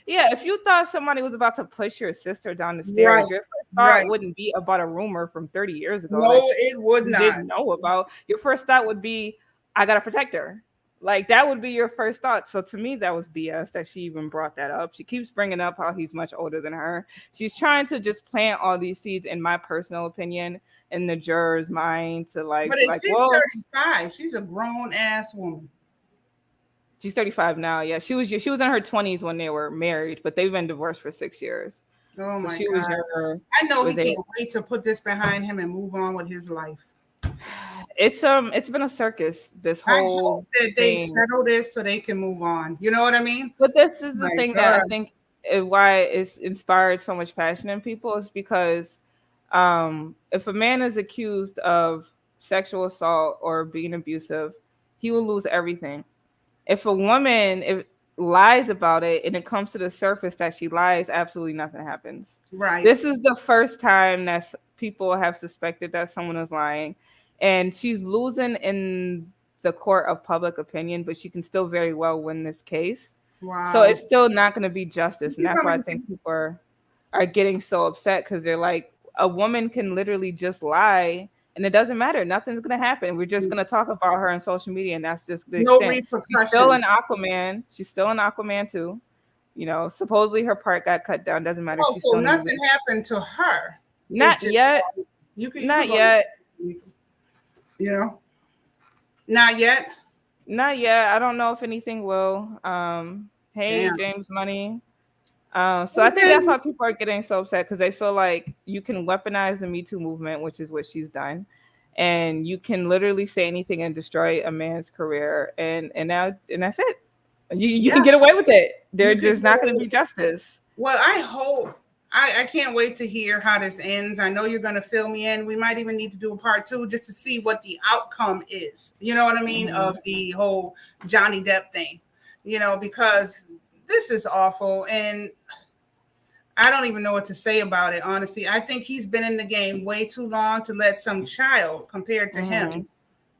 Yeah, if you thought somebody was about to push your sister down the stairs, Right. your first Right. thought wouldn't be about a rumor from 30 years ago No, that it would you not. didn't know about. Your first thought would be, I gotta protect her. Like that would be your first thought. So to me, that was BS that she even brought that up. She keeps bringing up how he's much older than her. She's trying to just plant all these seeds, in my personal opinion, in the juror's mind to But be if like, she's well, 35, she's a grown ass woman. she's 35 now. Yeah, she was in her 20s when they were married, but they've been divorced for 6 years. Oh So my she was God. younger I know he with it. can't wait to put this behind him and move on with his life. It's been a circus, this I hope whole that they thing. settle this so they can move on. You know what I mean? But this is the My thing that I God. think why it's inspired so much passion in people is because if a man is accused of sexual assault or being abusive, he will lose everything. If a woman lies about it and it comes to the surface that she lies, absolutely nothing happens. Right. This is the first time that people have suspected that someone is lying, and she's losing in the court of public opinion, but she can still very well win this case. So Wow. it's still not going to be justice, and You're that's why I gonna- think people are getting so upset because they're like, a woman can literally just lie and it doesn't matter. Nothing's gonna happen. We're just gonna talk about her on social media, and that's just the No extent. She's still repercussions. an Aquaman. She's still an Aquaman too. Supposedly her part got cut down. Doesn't matter. Oh, She's so still in the nothing movie. happened to her. It's Not just yet. you could Not go, yet. you know, not yet. Not yet. I don't know if anything will. Hey, Damn. James Money. So I think Okay. that's why people are getting so upset because they feel like you can weaponize the Me Too movement, which is what she's done, and you can literally say anything and destroy a man's career, and that's it. You Yeah, can get away with it. you could There's not go. going to be justice. Well, I hope. I can't wait to hear how this ends. I know you're going to fill me in. We might even need to do a part 2 just to see what the outcome is. You know what I mean? Mm-hmm. Of the whole Johnny Depp thing. Because this is awful. And I don't even know what to say about it, honestly. I think he's been in the game way too long to let some child compared to Mm-hmm. him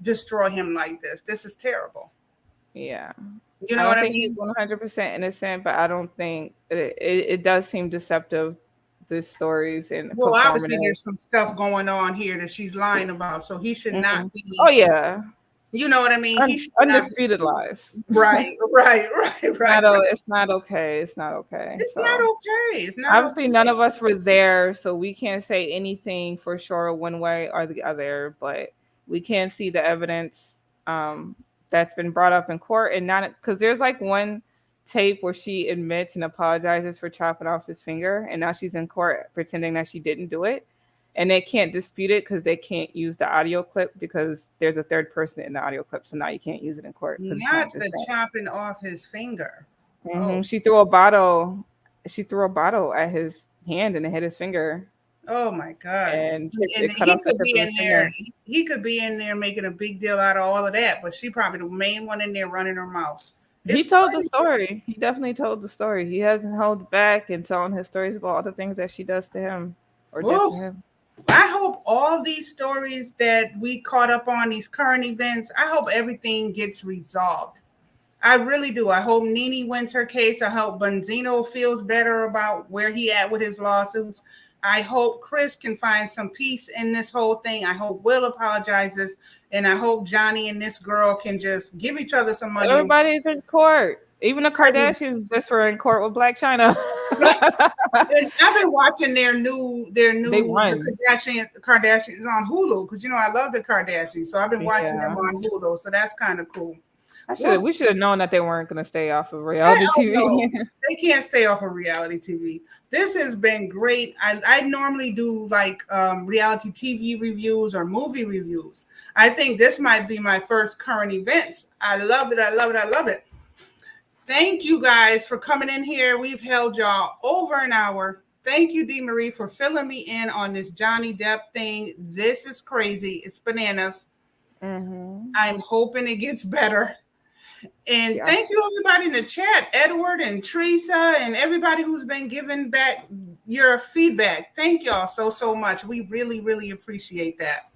destroy him like this. This is terrible. Yeah. You I know don't what I think he's mean? 100% innocent, but I don't think it does seem deceptive, the stories and Well, obviously, performative. there's some stuff going on here that she's lying about. So he should Hmm. not Oh, be, yeah. you know what I mean? He should not Undisputed be. lies. Right, right, right, right, right. It's not okay. It's not okay. It's not So okay. It's not obviously none okay. of us were there, so we can't say anything for sure one way or the other, but we can see the evidence that's been brought up in court, and not because there's like one tape where she admits and apologizes for chopping off his finger, and now she's in court pretending that she didn't do it, and they can't dispute it because they can't use the audio clip because there's a third person in the audio clip, so now you can't use it in court because it's Not not just the that. chopping off his finger. Hmm. Oh, She threw a bottle. She threw a bottle at his hand and it hit his finger, oh my God. and And it cut he off the could tip be of in his there. finger. He could be in there making a big deal out of all of that, but she probably the main one in there running her mouth. He It's told the crazy. story. He definitely told the story. He hasn't held back in telling his stories about all the things that she does to him or did Oof. to him. I hope all these stories that we caught up on, these current events, I hope everything gets resolved. I really do. I hope Nene wins her case. I hope Benzino feels better about where he at with his lawsuits. I hope Chris can find some peace in this whole thing. I hope Will apologizes. And I hope Johnny and this girl can just give each other some money. And Everybody's in court. Even the Kardashians just were in court with Black China. I've been watching They the won. Kardashians on Hulu because I love the Kardashians, so I've been watching them Yeah. on Hulu, so that's kind of cool. We Well, should have known that they weren't gonna stay off of reality hell no, TV. they can't stay off of reality TV. This has been great. I normally do like reality TV reviews or movie reviews. I think this might be my first current events. I love it. I love it. I love it. Thank you guys for coming in here. We've held y'all over an hour. Thank you, Dee Marie, for filling me in on this Johnny Depp thing. This is crazy. It's bananas. Mm-hmm. I'm hoping it gets better. And Yeah. thank you, everybody in the chat, Edward and Teresa, and everybody who's been giving back your feedback. Thank y'all so, so much. We really, really appreciate that.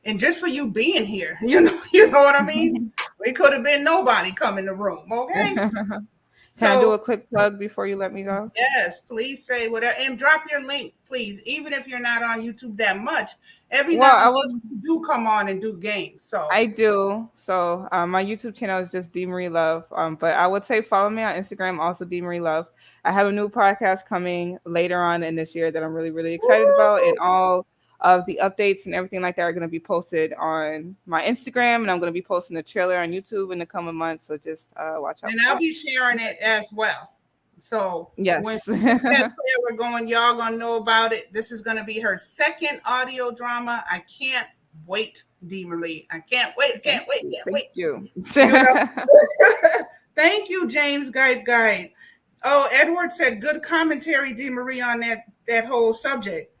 And just for you being here, you know what I mean? We could have been nobody come in the room, okay? Can I do a So quick plug before you let me go? yes, please say whatever and drop your link, please. Even if you're not on YouTube that much, every Well, now I and was then you do come on and do games. So I do. So my YouTube channel is just D Marie Love. But I would say follow me on Instagram, also D Marie Love. I have a new podcast coming later on in this year that I'm really, really excited about, and all of the updates and everything like that are going to be posted on my Instagram, and I'm going to be posting the trailer on YouTube in the coming months. So just watch out and for I'll that. be sharing it as well. So when Yes. she gets that trailer going, y'all gonna know about it. This is gonna be her second audio drama. I can't wait, Dee Marie. I can't wait, can't wait, can't Thank wait. you. You know? Thank you, James Guide. Oh, Edward said good commentary, Dee Marie, on that whole subject.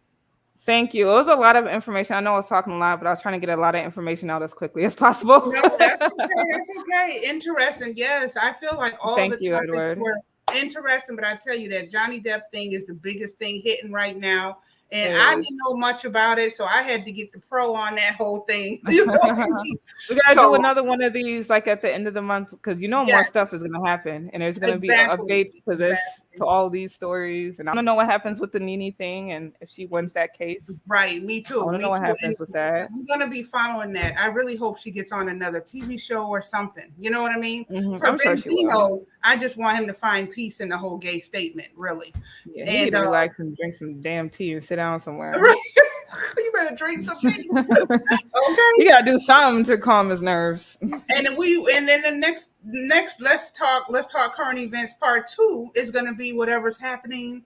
Thank you. It was a lot of information. I know I was talking a lot, but I was trying to get a lot of information out as quickly as possible. No, that's okay. That's okay. Interesting. Yes, I feel like all the Thank you, topics Edward. were interesting, but I tell you that Johnny Depp thing is the biggest thing hitting right now. And It I is. didn't know much about it, so I had to get the pro on that whole thing. You know what I mean? We gotta do So another one of these like at the end of the month because more yes, stuff is gonna happen and there's gonna be exactly, updates to this, exactly. to all these stories, and I want to know what happens with the Nene thing and if she wins that case. Right, me I too, want to know me what too. And happens with that. we're gonna be following that. I really hope she gets on another TV show or something. You know what I mean? For I'm sure she will. Benzino, I just want him to find peace in the whole gay statement, really. Yeah, he need And to relax and drink some damn tea and sit down somewhere. you better drink some tea, He okay? gotta do something to calm his nerves. And then the next let's talk current events part 2 is gonna be whatever's happening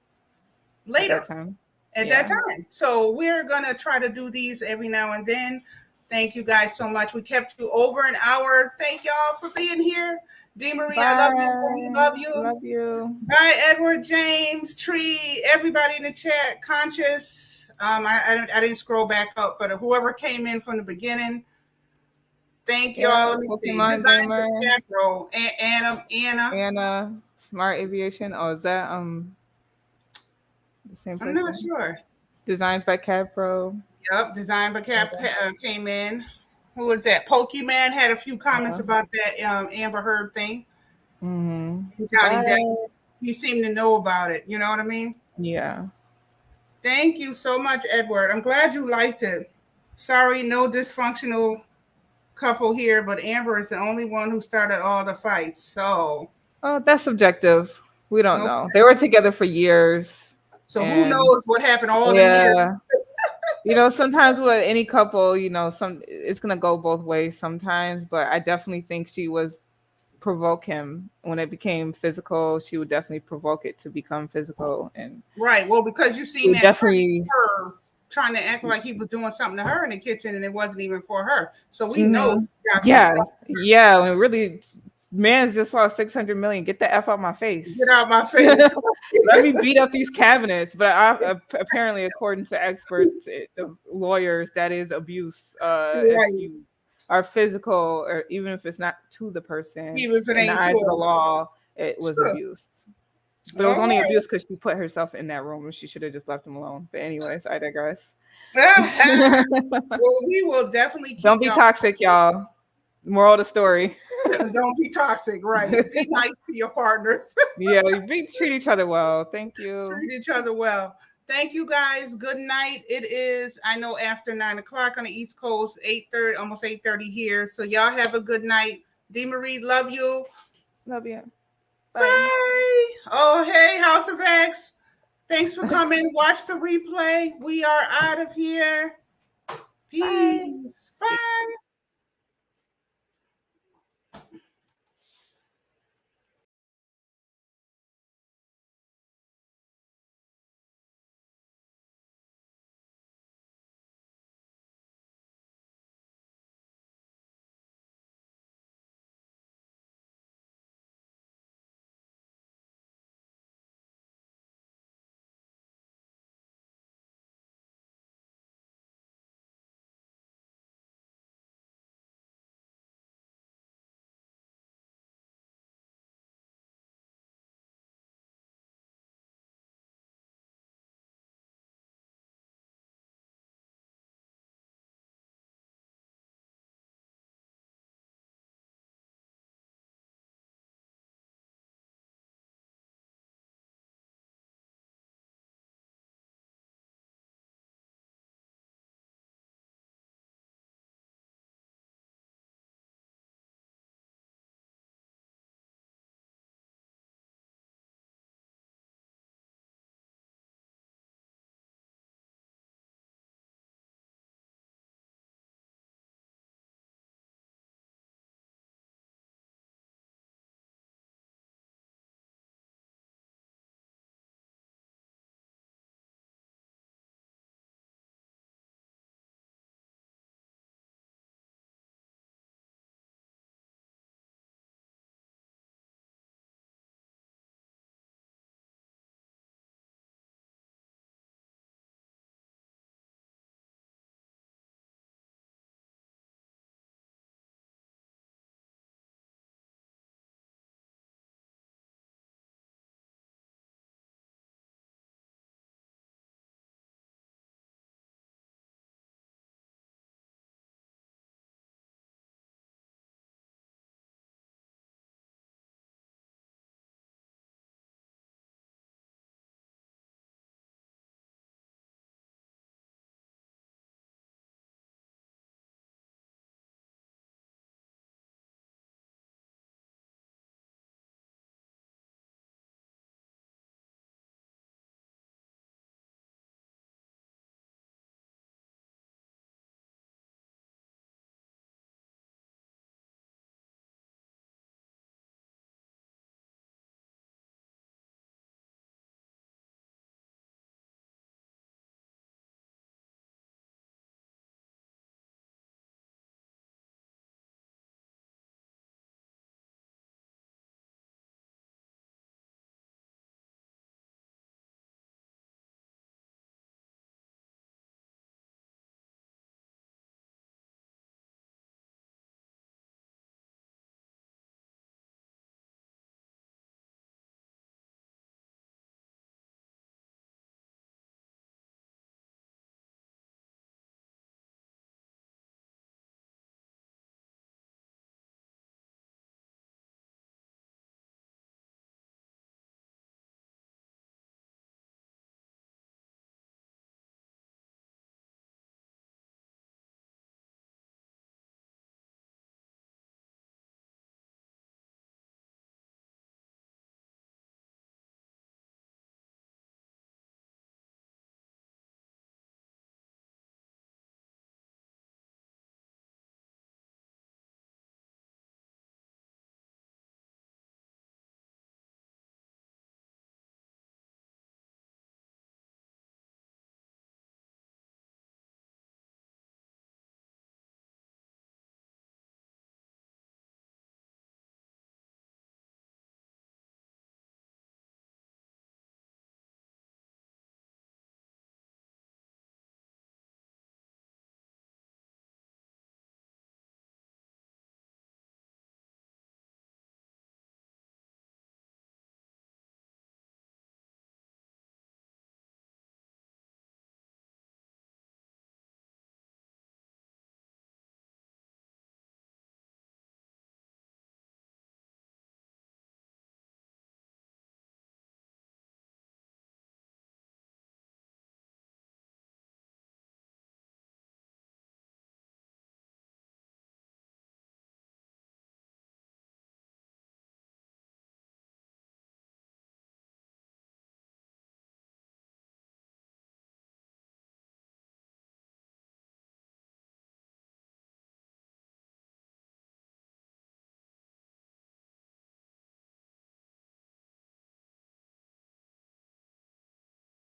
At that later. time. At that Yeah. time. So we're going to try to do these every now and then. Thank you guys so much. We kept you over an hour. Thank y'all for being here. Dee Marie, I love you. We Bye. love you. Love you. Bye, Edward, James, Tree, everybody in the chat, Conscious. I didn't scroll back up, but whoever came in from the beginning, thank Yeah, y'all. Let me see. Pokemon Design Gamer. Capro, Anna. Anna, Smart Aviation. Oh, is that the same I'm person? not sure. Designs by Capro. Yep, Design by Cap came in. Who was that? Pokemon had a few comments about that Amber Heard thing. Johnny Depp, he seemed to know about it. You know what I mean? Yeah. Thank you so much, Edward. I'm glad you liked it. Sorry, no dysfunctional couple here, but Amber is the only one who started all the fights. So, That's subjective. We don't okay. know. They were together for years. So who knows what happened all them years? Sometimes with any couple, it's gonna go both ways sometimes. But I definitely think she was provoke him when it became physical. She would definitely provoke it to become physical, and right. Well, because you seen that definitely her trying to act like he was doing something to her in the kitchen, and it wasn't even for her. So we know. Yeah. And really, man's just lost 600 million. Get the F out my face. Get out my face. Let me beat up these cabinets. But apparently, according to experts, lawyers, that is abuse. If you are physical, or even if it's not to the person, even if it in ain't the eyes of the law, it was abuse. But it was only abuse because she put herself in that room and she should have just left him alone. But anyways, I digress. Well, we will definitely keep Don't be toxic, y'all. Moral of the story. Don't be toxic, right? Be nice to your partners. Yeah, treat each other well. Thank you. Treat each other well. Thank you, guys. Good night. It is, I know, after 9 o'clock on the East Coast, 8:30, almost 8:30 here. So y'all have a good night. Dee Marie, love you. Love you. Bye. Bye. Oh, hey, House of X. Thanks for coming. Watch the replay. We are out of here. Peace. Bye. Bye.